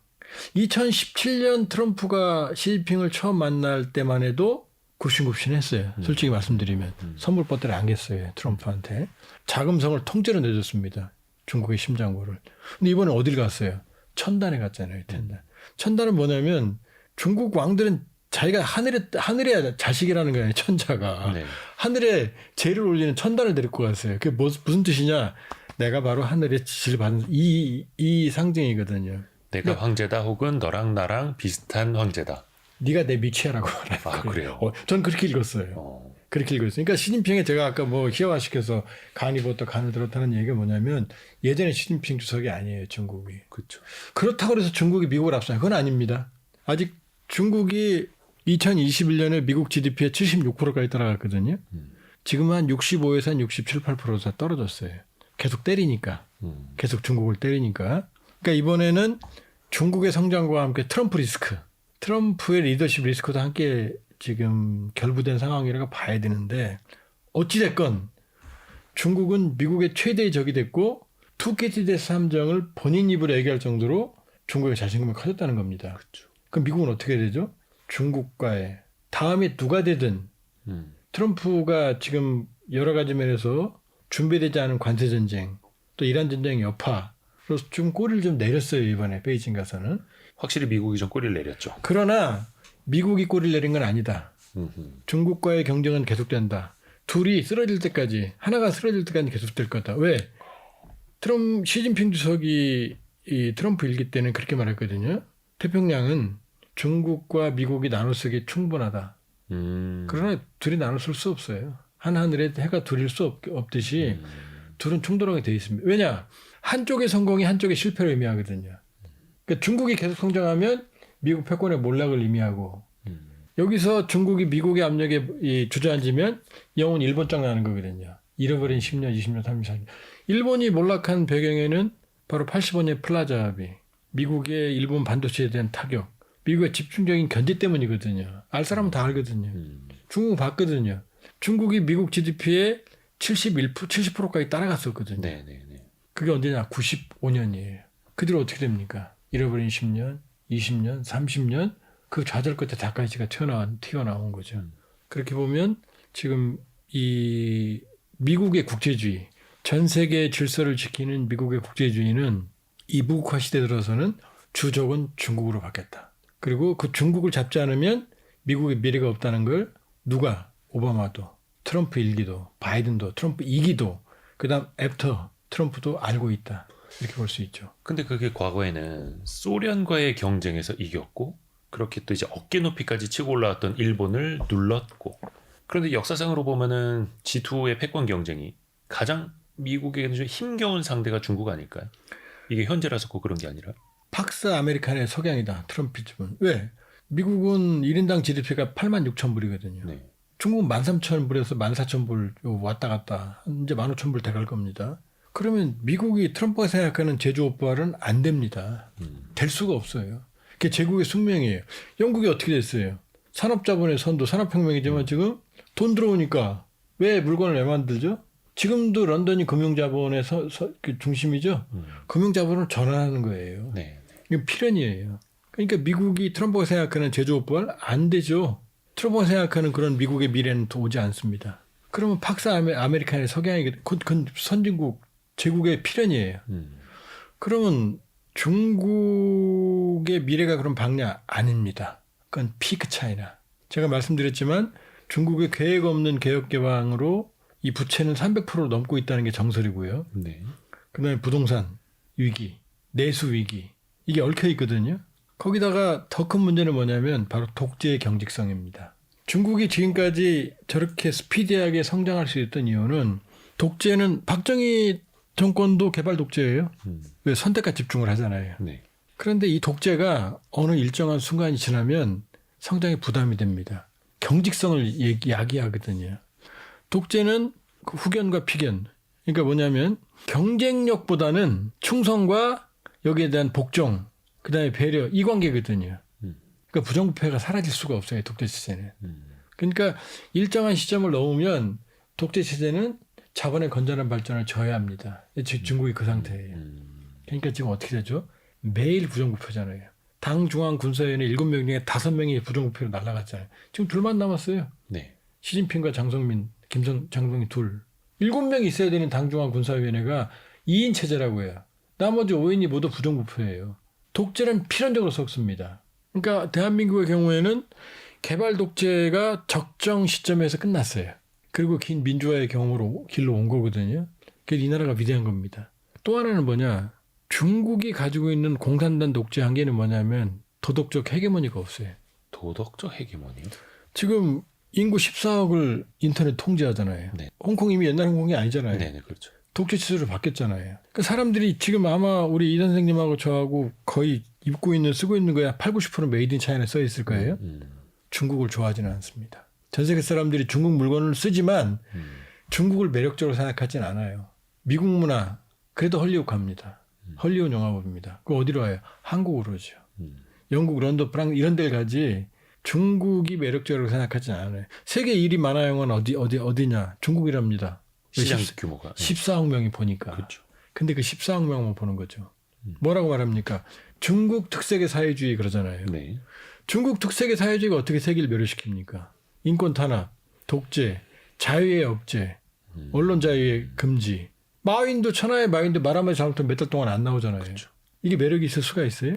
2017년 트럼프가 시진핑을 처음 만날 때만 해도 굽신굽신했어요. 솔직히 말씀드리면 선물 뻗들이 안겠어요. 트럼프한테 자금성을 통째로 내줬습니다. 중국의 심장부를. 근데 이번에 어딜 갔어요? 천단에 갔잖아요. 천단은 뭐냐면 중국 왕들은 자기가 하늘의 자식이라는 거예요. 천자가. 네. 하늘에 제를 올리는 천단을 데리고 갔어요. 그게 무슨 뜻이냐? 내가 바로 하늘의 지시를 받은 이 상징이거든요. 내가 황제다 혹은 너랑 나랑 비슷한 황제다. 네가 내 미치야라고. 아, 그래요? 전 그렇게 읽었어요. 그렇게 읽었어요. 그러니까 시진핑에 제가 아까 뭐 희화화시켜서 간이 벗다 간을 들었다는 얘기가 뭐냐면 예전에 시진핑 주석이 아니에요. 중국이. 그렇죠. 그렇다고 해서 중국이 미국을 앞서요. 그건 아닙니다. 아직 중국이 2021년에 미국 GDP의 76%까지 따라갔거든요. 지금 한 65에서 한 67, 8%가 떨어졌어요. 계속 때리니까. 계속 중국을 때리니까. 그러니까 이번에는 중국의 성장과 함께 트럼프 리스크, 트럼프의 리더십 리스크도 함께 지금 결부된 상황이라고 봐야 되는데 어찌됐건 중국은 미국의 최대의 적이 됐고 투캐티데스 함정을 본인 입으로 얘기할 정도로 중국의 자신감이 커졌다는 겁니다. 그렇죠. 그럼 미국은 어떻게 되죠? 중국과의 다음에 누가 되든 트럼프가 지금 여러 가지 면에서 준비되지 않은 관세 전쟁 또 이란 전쟁 여파로 좀 꼬리를 좀 내렸어요. 이번에 베이징 가서는. 확실히 미국이 좀 꼬리를 내렸죠. 그러나 미국이 꼬리를 내린 건 아니다. 중국과의 경쟁은 계속된다. 둘이 쓰러질 때까지 하나가 쓰러질 때까지 계속될 거다. 왜? 시진핑 주석이 이 트럼프 일기 때는 그렇게 말했거든요. 태평양은 중국과 미국이 나눠 쓰기 충분하다. 그러나 둘이 나눠 쓸 수 없어요. 한 하늘에 해가 둘일 수 없듯이 둘은 충돌하게 돼 있습니다. 왜냐? 한쪽의 성공이 한쪽의 실패를 의미하거든요. 그러니까 중국이 계속 성장하면 미국 패권의 몰락을 의미하고 여기서 중국이 미국의 압력에 주저앉으면 영원 일본 짱 나는 거거든요. 잃어버린 10년, 20년, 30년, 40년. 일본이 몰락한 배경에는 바로 85년 플라자 합의, 미국의 일본 반도체에 대한 타격, 미국의 집중적인 견제 때문이거든요. 알 사람은 다 알거든요. 중국은 봤거든요. 중국이 미국 GDP의 70%까지 따라갔었거든요. 네네네. 그게 언제냐? 95년이에요. 그 뒤로 어떻게 됩니까? 잃어버린 10년, 20년, 30년 그 좌절 끝에 다카이치가 튀어나온 거죠. 그렇게 보면 지금 이 미국의 국제주의, 전 세계의 질서를 지키는 미국의 국제주의는 이 무국화 시대 들어서는 주적은 중국으로 바뀌었다. 그리고 그 중국을 잡지 않으면 미국의 미래가 없다는 걸 누가? 오바마도, 트럼프 1기도, 바이든도, 트럼프 2기도, 그다음 애프터 트럼프도 알고 있다. 이렇게 볼 수 있죠. 근데 그게 과거에는 소련과의 경쟁에서 이겼고 그렇게 또 이제 어깨 높이까지 치고 올라왔던 일본을 눌렀고 그런데 역사상으로 보면은 G2의 패권 경쟁이 가장 미국에게는 좀 힘겨운 상대가 중국 아닐까요? 이게 현재라서 꼭 그런 게 아니라 팍스 아메리칸의 석양이다. 트럼피즘은. 왜? 미국은 1인당 GDP가 86,000불이거든요. 네. 중국은 13,000불에서 14,000불 왔다 갔다. 이제 15,000불 돼갈 겁니다. 그러면 미국이 트럼프가 생각하는 제조업발은 안 됩니다. 될 수가 없어요. 그게 제국의 숙명이에요. 영국이 어떻게 됐어요? 산업자본의 선도, 산업혁명이지만 지금 돈 들어오니까 왜 물건을 왜 만들죠? 지금도 런던이 금융자본의 그 중심이죠. 금융자본을 전환하는 거예요. 네. 이건 필연이에요. 그러니까 미국이 트럼프가 생각하는 제조업발 안 되죠. 트럼프가 생각하는 그런 미국의 미래는 또 오지 않습니다. 그러면 팍스 아메리칸의 석양이 그건 선진국 제국의 필연이에요. 그러면 중국의 미래가 그럼 밝냐? 아닙니다. 그건 피크 차이나. 제가 말씀드렸지만 중국의 계획 없는 개혁 개방으로 이 부채는 300%를 넘고 있다는 게 정설이고요. 네. 그다음에 부동산 위기, 내수 위기 이게 얽혀 있거든요. 거기다가 더 큰 문제는 뭐냐면 바로 독재의 경직성입니다. 중국이 지금까지 저렇게 스피디하게 성장할 수 있던 이유는 독재는 박정희 정권도 개발 독재예요. 왜 선택과 집중을 하잖아요. 네. 그런데 이 독재가 어느 일정한 순간이 지나면 성장에 부담이 됩니다. 경직성을 야기하거든요. 독재는 그 후견과 피견. 그러니까 뭐냐면 경쟁력보다는 충성과 여기에 대한 복종, 그다음에 배려 이 관계거든요. 그러니까 부정부패가 사라질 수가 없어요. 독재 체제는. 그러니까 일정한 시점을 넘으면 독재 체제는 자본의 건전한 발전을 저해합니다. 중국이 그 상태예요. 그러니까 지금 어떻게 되죠? 매일 부정부패잖아요. 당 중앙 군사위원회 7명 중에 5명이 부정부패로 날아갔잖아요. 지금 둘만 남았어요. 네. 시진핑과 장성민, 장동희 둘. 7명이 있어야 되는 당 중앙 군사위원회가 2인 체제라고 해요. 나머지 5인이 모두 부정부패예요. 독재는 필연적으로 썩습니다. 그러니까 대한민국의 경우에는 개발 독재가 적정 시점에서 끝났어요. 그리고 긴 민주화의 경험으로 길로 온 거거든요. 그래서 이 나라가 위대한 겁니다. 또 하나는 뭐냐. 중국이 가지고 있는 공산당 독재 한계는 뭐냐면 도덕적 헤게모니가 없어요. 도덕적 헤게모니. 지금 인구 14억을 인터넷 통제하잖아요. 네. 홍콩 이미 옛날 홍콩이 아니잖아요. 네, 그렇죠. 독재 체제로 바뀌었잖아요. 그 사람들이 지금 아마 우리 이 선생님하고 저하고 거의 입고 있는 쓰고 있는 거야 80, 90% 메이드 인 차이나 써 있을 거예요. 중국을 좋아하지는 않습니다. 전 세계 사람들이 중국 물건을 쓰지만 중국을 매력적으로 생각하진 않아요. 미국 문화 그래도 헐리우드 갑니다. 헐리우드 영화 봅니다. 그 어디로 와요? 한국으로 오죠. 영국, 런던, 프랑스 이런 데를 가지 중국이 매력적으로 생각하진 않아요. 세계 1위 만화 영화는 어디냐? 중국이랍니다. 시장 규모가 14억 명이 보니까. 그렇죠. 근데 그 14억 명만 보는 거죠. 뭐라고 말합니까? 중국 특색의 사회주의 그러잖아요. 네. 중국 특색의 사회주의가 어떻게 세계를 멸시킵니까? 인권 탄압, 독재, 자유의 억제, 언론 자유의 금지. 마윈도 천하의 마윈도 말 한마디 잘못하면 몇 달 동안 안 나오잖아요. 그렇죠. 이게 매력이 있을 수가 있어요?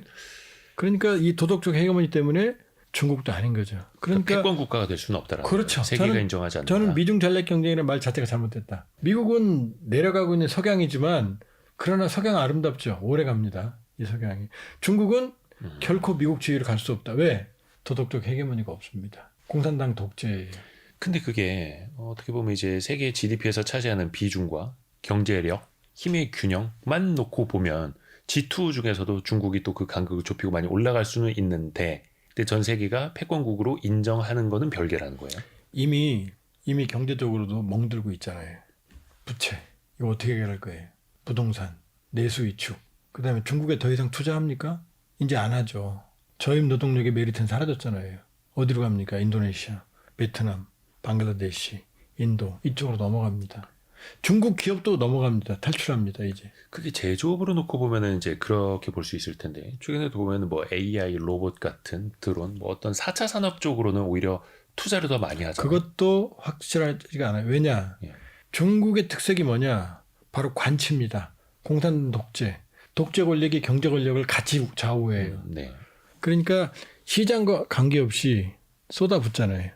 그러니까 이 도덕적 헤게모니 때문에 중국도 아닌 거죠. 그러니까 패권 국가가 될 수는 없다라는 그렇죠. 거예요. 세계가 인정하지 않는다. 저는 미중 전략 경쟁이라는 말 자체가 잘못됐다. 미국은 내려가고 있는 석양이지만 그러나 석양 아름답죠. 오래 갑니다. 이 석양이. 중국은 결코 미국주의로 갈 수 없다. 왜? 도덕적 헤게모니가 없습니다. 공산당 독재예요. 근데 그게 어떻게 보면 이제 세계 GDP에서 차지하는 비중과 경제력, 힘의 균형만 놓고 보면 G2 중에서도 중국이 또 그 간극을 좁히고 많이 올라갈 수는 있는데 근데 전 세계가 패권국으로 인정하는 거는 별개라는 거예요. 이미 경제적으로도 멍들고 있잖아요. 부채. 이거 어떻게 해결할 거예요? 부동산, 내수 위축. 그다음에 중국에 더 이상 투자합니까? 이제 안 하죠. 저임 노동력의 메리트는 사라졌잖아요. 어디로 갑니까? 인도네시아, 베트남, 방글라데시, 인도 이쪽으로 넘어갑니다. 중국 기업도 넘어갑니다. 탈출합니다. 이제. 그게 제조업으로 놓고 보면은 이제 그렇게 볼 수 있을 텐데 최근에도 보면은 뭐 AI 로봇 같은 드론 뭐 어떤 4차 산업 쪽으로는 오히려 투자를 더 많이 하잖아요. 그것도 확실하지가 않아요. 왜냐? 예. 중국의 특색이 뭐냐? 바로 관치입니다. 공산 독재 권력이 경제 권력을 같이 좌우해요. 네. 그러니까 시장과 관계없이 쏟아붓잖아요.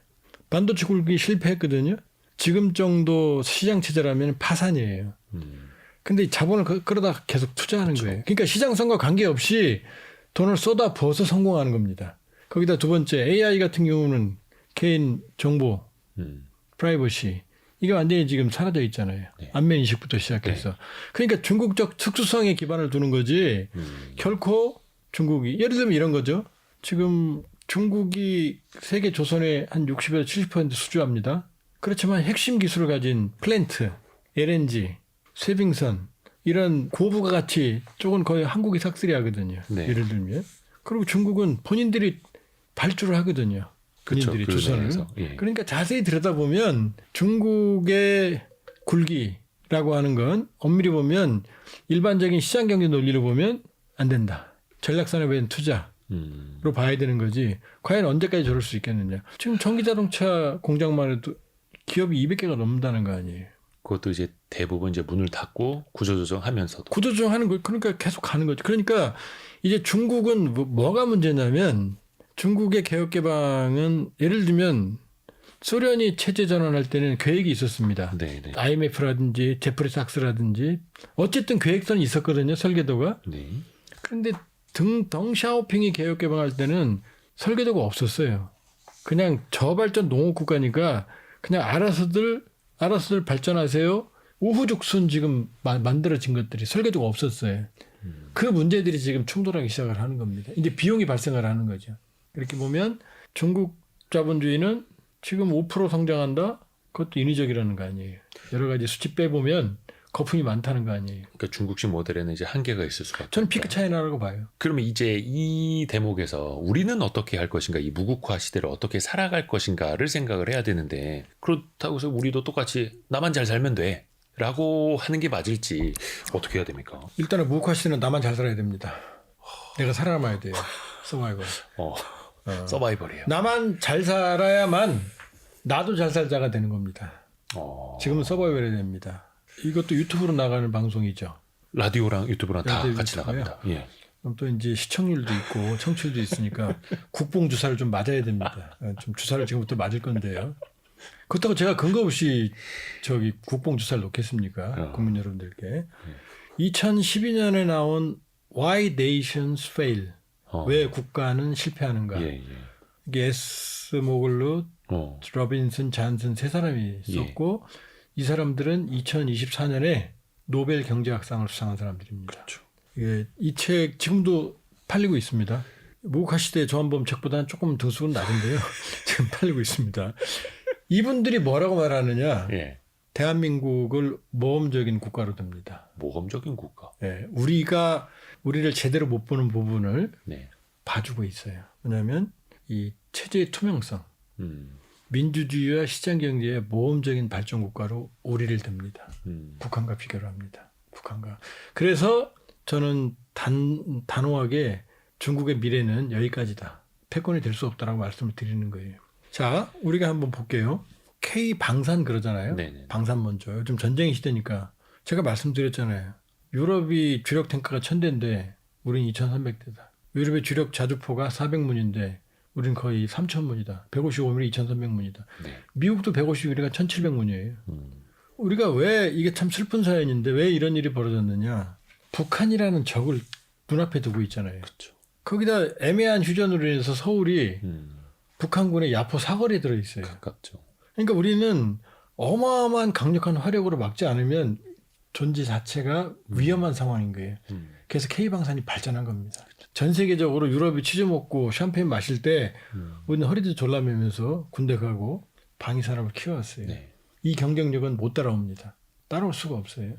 반도체 굴기 실패했거든요. 지금 정도 시장 체제라면 파산이에요. 근데 자본을 끌어다 계속 투자하는 거예요. 그러니까 시장성과 관계없이 돈을 쏟아 부어서 성공하는 겁니다. 거기다 두 번째 AI 같은 경우는 개인 정보, 프라이버시 이게 완전히 지금 사라져 있잖아요. 네. 안면 인식부터 시작해서. 그러니까 중국적 특수성에 기반을 두는 거지 결코 중국이 예를 들면 이런 거죠. 지금 중국이 세계 조선의 한 60에서 70% 수주합니다. 그렇지만 핵심 기술을 가진 플랜트, LNG, 쇠빙선 이런 고부가 가치 쪽은 거의 한국이 삭슬이 하거든요. 네. 예를 들면. 그리고 중국은 본인들이 발주를 하거든요. 본인들이 그렇죠. 조선을. 면에서. 예. 그러니까 자세히 들여다보면 중국의 굴기라고 하는 건 엄밀히 보면 일반적인 시장 경제 논리로 보면 안 된다. 전략산업에 투자로 봐야 되는 거지. 과연 언제까지 저럴 수 있겠느냐. 지금 전기자동차 공장만 해도 기업이 200개가 넘는다는 거 아니에요. 그것도 이제 대부분 이제 문을 닫고 구조조정하면서도 구조조정하는 거 그러니까 계속 가는 거죠. 그러니까 이제 중국은 뭐가 문제냐면 중국의 개혁 개방은 예를 들면 소련이 체제 전환할 때는 계획이 있었습니다. 네, 네. IMF라든지 제프리 삭스라든지 어쨌든 계획서는 있었거든요. 설계도가. 네. 그런데 덩샤오핑이 개혁 개방할 때는 설계도가 없었어요. 그냥 저발전 농업 국가니까 그냥 알아서들 발전하세요. 우후죽순 지금 만들어진 것들이 설계도가 없었어요. 그 문제들이 지금 충돌하기 시작을 하는 겁니다. 이제 비용이 발생을 하는 거죠. 이렇게 보면 중국 자본주의는 지금 5% 성장한다? 그것도 인위적이라는 거 아니에요. 여러 가지 수치 빼보면 거품이 많다는 거 아니에요. 그러니까 중국식 모델에는 이제 한계가 있을 수밖에 저는 없다. 피크 차이나라고 봐요. 그러면 이제 이 대목에서 우리는 어떻게 할 것인가, 이 무국화 시대를 어떻게 살아갈 것인가를 생각을 해야 되는데 그렇다고 해서 우리도 똑같이 나만 잘 살면 돼 라고 하는 게 맞을지 어떻게 해야 됩니까? 일단은 무국화 시대는 나만 잘 살아야 됩니다. 내가 살아남아야 돼요. 서바이벌. 서바이벌이에요. 나만 잘 살아야만 나도 잘 살자가 되는 겁니다. 지금은 서바이벌 해야 됩니다. 이것도 유튜브로 나가는 방송이죠. 라디오랑 유튜브랑 다 라디오, 같이 유튜브요? 나갑니다. 예. 그럼 또 이제 시청률도 있고 청취율도 있으니까 국뽕 주사를 좀 맞아야 됩니다. 좀 주사를 지금부터 맞을 건데요. 그렇다고 제가 근거 없이 국뽕 주사를 놓겠습니까? 국민 여러분들께. 2012년에 나온 Why Nations Fail. 왜 국가는 실패하는가. 예, 예. 이게 에스 모글루, 로빈슨, 잔슨 세 사람이 썼고 이 사람들은 2024년에 노벨 경제학상을 수상한 사람들입니다. 그렇죠. 이 책 지금도 팔리고 있습니다. 모국하시대 조한범 책보다는 조금 등수는 낮은데요. 지금 팔리고 있습니다. 이분들이 뭐라고 말하느냐. 예. 대한민국을 모험적인 국가로 듭니다. 모험적인 국가. 예, 우리를 제대로 못 보는 부분을 네. 봐주고 있어요. 왜냐하면 이 체제의 투명성, 음. 민주주의와 시장경제의 모험적인 발전 국가로 우리를 듭니다. 북한과 비교를 합니다. 북한과. 그래서 저는 단호하게 중국의 미래는 여기까지다. 패권이 될 수 없다라고 말씀을 드리는 거예요. 자, 우리가 한번 볼게요. K 방산 그러잖아요. 네네. 방산 먼저. 요즘 전쟁 시대니까 제가 말씀드렸잖아요. 유럽이 주력 탱크가 1000대인데 우린 2300대다. 유럽의 주력 자주포가 400문인데 우린 거의 3000문이다. 155mm 2300문이다. 네. 미국도 150mm가 1700문이에요. 우리가 왜 이게 참 슬픈 사연인데 왜 이런 일이 벌어졌느냐. 북한이라는 적을 눈앞에 두고 있잖아요. 그렇죠. 거기다 애매한 휴전으로 인해서 서울이 음. 북한군의 야포 사거리에 들어있어요. 가깝죠. 그러니까 우리는 어마어마한 강력한 화력으로 막지 않으면 존재 자체가 위험한 상황인 거예요. 그래서 K방산이 발전한 겁니다. 전 세계적으로 유럽이 치즈 먹고 샴페인 마실 때 우리는 허리도 졸라매면서 군대 가고 방위산업을 키워왔어요. 네. 이 경쟁력은 못 따라옵니다. 따라올 수가 없어요.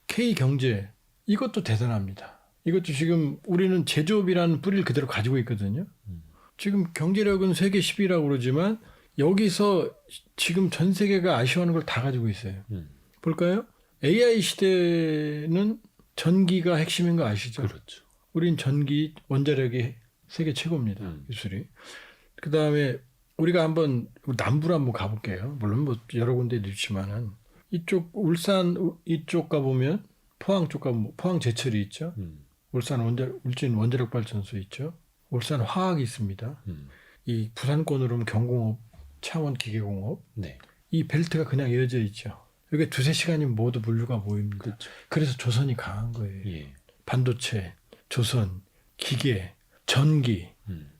K경제 이것도 대단합니다. 이것도 지금 우리는 제조업이라는 뿌리를 그대로 가지고 있거든요. 지금 경제력은 세계 10위라고 그러지만 여기서 지금 전 세계가 아쉬워하는 걸 다 가지고 있어요. 볼까요? AI 시대는 전기가 핵심인 거 아시죠? 그렇죠. 우린 전기 원자력이 세계 최고입니다. 기술이. 그다음에 우리가 한번 남부로 한번 가볼게요. 물론 뭐 여러 군데도 있지만은 이쪽 울산 이쪽 가보면 포항 쪽 가보면 포항 제철이 있죠. 울산 울진 원자력 발전소 있죠. 울산 화학이 있습니다. 이 부산권으로 면 경공업, 창원 기계공업. 네. 이 벨트가 그냥 이어져 있죠. 여기 2-3시간이면 모두 물류가 모입니다. 그렇죠. 그래서 조선이 강한 거예요. 예. 반도체, 조선, 기계, 전기,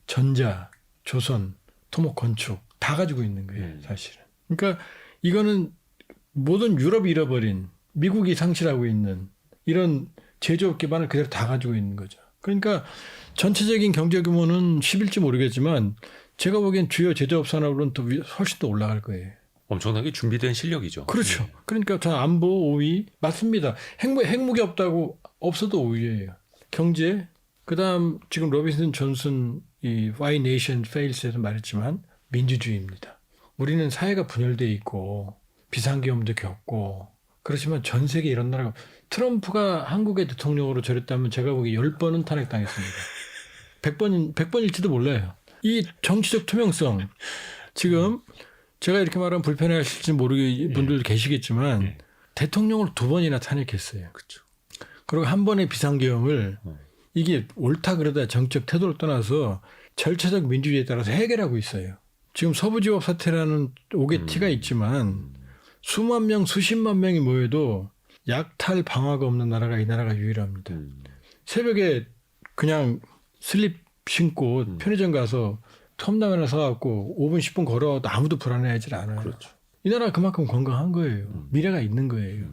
전자, 조선, 토목 건축 다 가지고 있는 거예요. 사실은. 그러니까 이거는 모든 유럽이 잃어버린 미국이 상실하고 있는 이런 제조업 기반을 그대로 다 가지고 있는 거죠. 그러니까 전체적인 경제 규모는 10일지 모르겠지만 제가 보기엔 주요 제조업 산업으로는 훨씬 더 올라갈 거예요. 엄청나게 준비된 실력이죠. 그렇죠. 예. 그러니까 저 안보 5위 맞습니다. 핵무기 없다고 없어도 5위예요. 경제 그다음 지금 로빈슨 존슨 이 Why Nation Fails에서 말했지만 민주주의입니다. 우리는 사회가 분열돼 있고 비상계엄도 겪고 그렇지만 전 세계 이런 나라가 트럼프가 한국의 대통령으로 저랬다면 제가 보기에 10번은 탄핵당했습니다. 100번일지도 몰라요. 이 정치적 투명성 지금 제가 이렇게 말하면 불편해하실지 모르는 분들도 계시겠지만 대통령을 2번이나 탄핵했어요. 그렇죠. 그리고 한 번의 비상계엄을 이게 옳다 그러다 정책 태도를 떠나서 절차적 민주주의에 따라서 해결하고 있어요. 지금 서부지법 사태라는 옥의 티가 있지만 수만 명, 수십만 명이 모여도 약탈 방화가 없는 나라가 이 나라가 유일합니다. 새벽에 그냥 슬립 신고 편의점 가서 컵라면을 사갖고 5분, 10분 걸어와도 아무도 불안해하지 않아요. 그렇죠. 이 나라가 그만큼 건강한 거예요. 미래가 있는 거예요.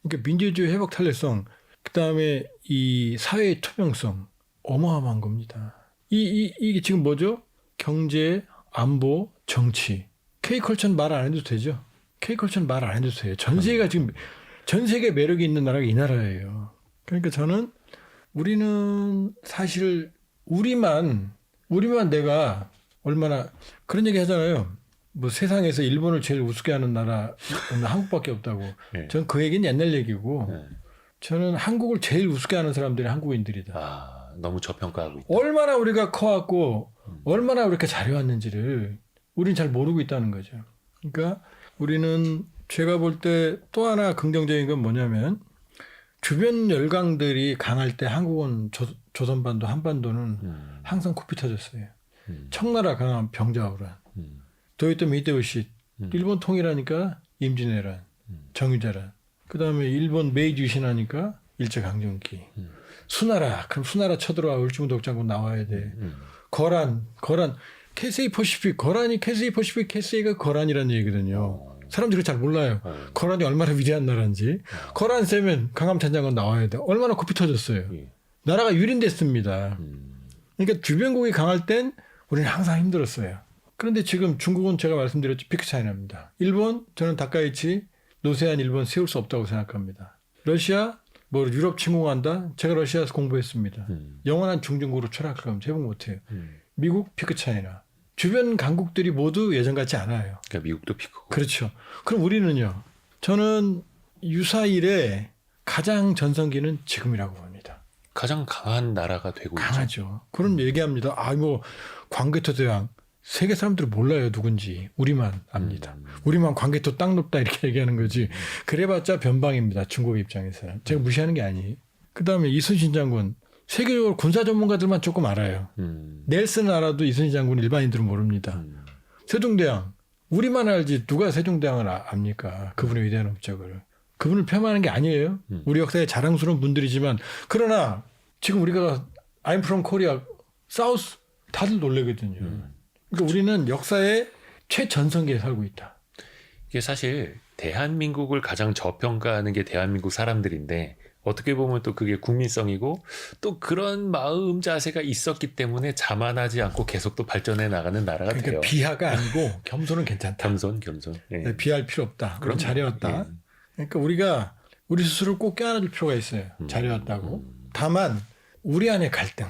그러니까 민주주의 회복 탄력성, 그다음에 이 사회의 투명성 어마어마한 겁니다. 이게 지금 뭐죠? 경제, 안보, 정치. K컬처는 말 안 해도 되죠. K컬처는 말 안 해도 돼요. 전 세계가 지금 전 세계 매력이 있는 나라가 이 나라예요. 그러니까 저는 우리는 사실 우리만 내가 얼마나 그런 얘기 하잖아요. 뭐 세상에서 일본을 제일 우습게 하는 나라는 한국밖에 없다고. 네. 저는 그 얘기는 옛날 얘기고 네. 저는 한국을 제일 우습게 하는 사람들이 한국인들이다. 아, 너무 저평가하고 있다. 얼마나 우리가 커왔고 얼마나 우리가 잘해왔는지를 우리는 잘 모르고 있다는 거죠. 그러니까 우리는 제가 볼 때 또 하나 긍정적인 건 뭐냐면 주변 열강들이 강할 때 한국은 조선반도 한반도는 항상 코피 터졌어요. 청나라 강한 병자호란, 도요토미 히데요시, 일본 통일하니까 임진왜란, 정유자란, 그 다음에 일본 메이지 유신하니까 일제강점기, 수나라, 그럼 수나라 쳐들어와 을지문독장군 나와야 돼. 거란, 캐세이 퍼시픽, 거란이 캐세이 퍼시픽, 캐세이가 거란이라는 얘기거든요. 사람들이 잘 몰라요. 거란이 얼마나 위대한 나라인지. 거란 세면 강함찬장군 나와야 돼. 얼마나 코피 터졌어요. 나라가 유린됐습니다. 그러니까 주변국이 강할 땐 우리는 항상 힘들었어요. 그런데 지금 중국은 제가 말씀드렸죠. 빅 차이나입니다. 일본 저는 다카이치 노세한 일본 세울 수 없다고 생각합니다. 러시아 뭐 유럽 침공한다. 제가 러시아에서 공부했습니다. 영원한 중진국으로 추락할 거면 제법 못해요. 미국 피크 차이나. 주변 강국들이 모두 예전 같지 않아요. 그러니까 미국도 피크고. 그렇죠. 그럼 우리는요. 저는 유사일에 가장 전성기는 지금이라고 봅니다. 가장 강한 나라가 되고 있죠. 강하죠. 그런 얘기합니다. 뭐 광개토 대왕 세계 사람들은 몰라요 누군지. 우리만 압니다. 우리만 광개토 땅 높다 이렇게 얘기하는 거지. 그래봤자 변방입니다. 중국 입장에서는. 제가 무시하는 게 아니에요. 그다음에 이순신 장군 세계적으로 군사 전문가들만 조금 알아요. 넬슨은 알아도 이순신 장군 일반인들은 모릅니다. 세종대왕 우리만 알지 누가 세종대왕을 압니까? 그분의 위대한 업적을. 그분을 폄하하는 게 아니에요. 우리 역사에 자랑스러운 분들이지만 그러나 지금 우리가 I'm from Korea, South 다들 놀래거든요. 그러니까 우리는 역사의 최전성기에 살고 있다. 이게 사실 대한민국을 가장 저평가하는 게 대한민국 사람들인데 어떻게 보면 또 그게 국민성이고 또 그런 마음 자세가 있었기 때문에 자만하지 않고 계속 또 발전해 나가는 나라가 그러니까 돼요. 비하가 아니고 겸손은 괜찮다. 겸손. 예. 비할 필요 없다. 그럼 잘해왔다. 예. 그러니까 우리가 우리 스스로를 꼭 껴안아줄 필요가 있어요. 잘해왔다고. 다만 우리 안의 갈등,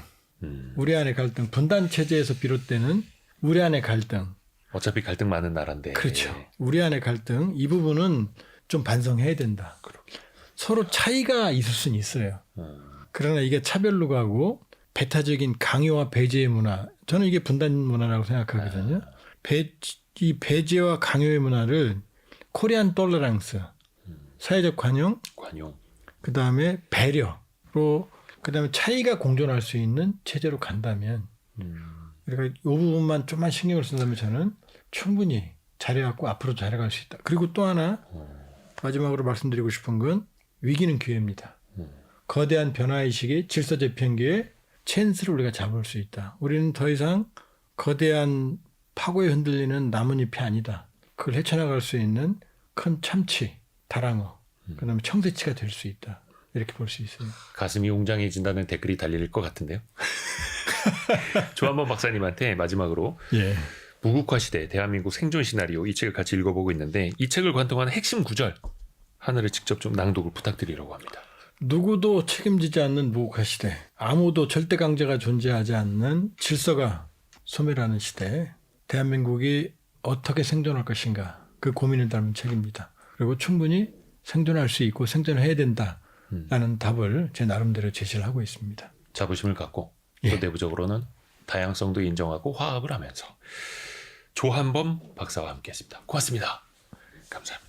우리 안의 갈등, 분단 체제에서 비롯되는 우리 안의 갈등. 어차피 갈등 많은 나라인데. 그렇죠. 예. 우리 안의 갈등 이 부분은 좀 반성해야 된다. 서로 차이가 있을 수는 있어요. 그러나 이게 차별로 가고 배타적인 강요와 배제의 문화. 저는 이게 분단 문화라고 생각하거든요. 이 배제와 강요의 문화를 코리안 톨러랑스, 사회적 관용, 그다음에 배려로 그다음에 차이가 공존할 수 있는 체제로 간다면 그러니까 이 부분만 좀만 신경을 쓴다면 저는 충분히 잘해갖고 앞으로 잘해갈 수 있다. 그리고 또 하나 마지막으로 말씀드리고 싶은 건 위기는 기회입니다. 거대한 변화의식의 질서재편기의 찬스를 우리가 잡을 수 있다. 우리는 더 이상 거대한 파고에 흔들리는 나뭇잎이 아니다. 그걸 헤쳐나갈 수 있는 큰 참치, 다랑어, 그다음에 청새치가 될 수 있다. 이렇게 볼 수 있어요. 가슴이 웅장해진다는 댓글이 달릴 것 같은데요. 조한범 박사님한테 마지막으로 예. 무국화 시대 대한민국 생존 시나리오 이 책을 같이 읽어보고 있는데 이 책을 관통하는 핵심 구절 하나를 직접 좀 낭독을 부탁드리려고 합니다. 누구도 책임지지 않는 무국화 시대, 아무도 절대 강자가 존재하지 않는 질서가 소멸하는 시대에 대한민국이 어떻게 생존할 것인가 그 고민을 담은 책입니다. 그리고 충분히 생존할 수 있고 생존해야 된다라는 답을 제 나름대로 제시를 하고 있습니다. 자부심을 갖고 예. 또 내부적으로는 다양성도 인정하고 화합을 하면서 조한범 박사와 함께했습니다. 고맙습니다. 감사합니다.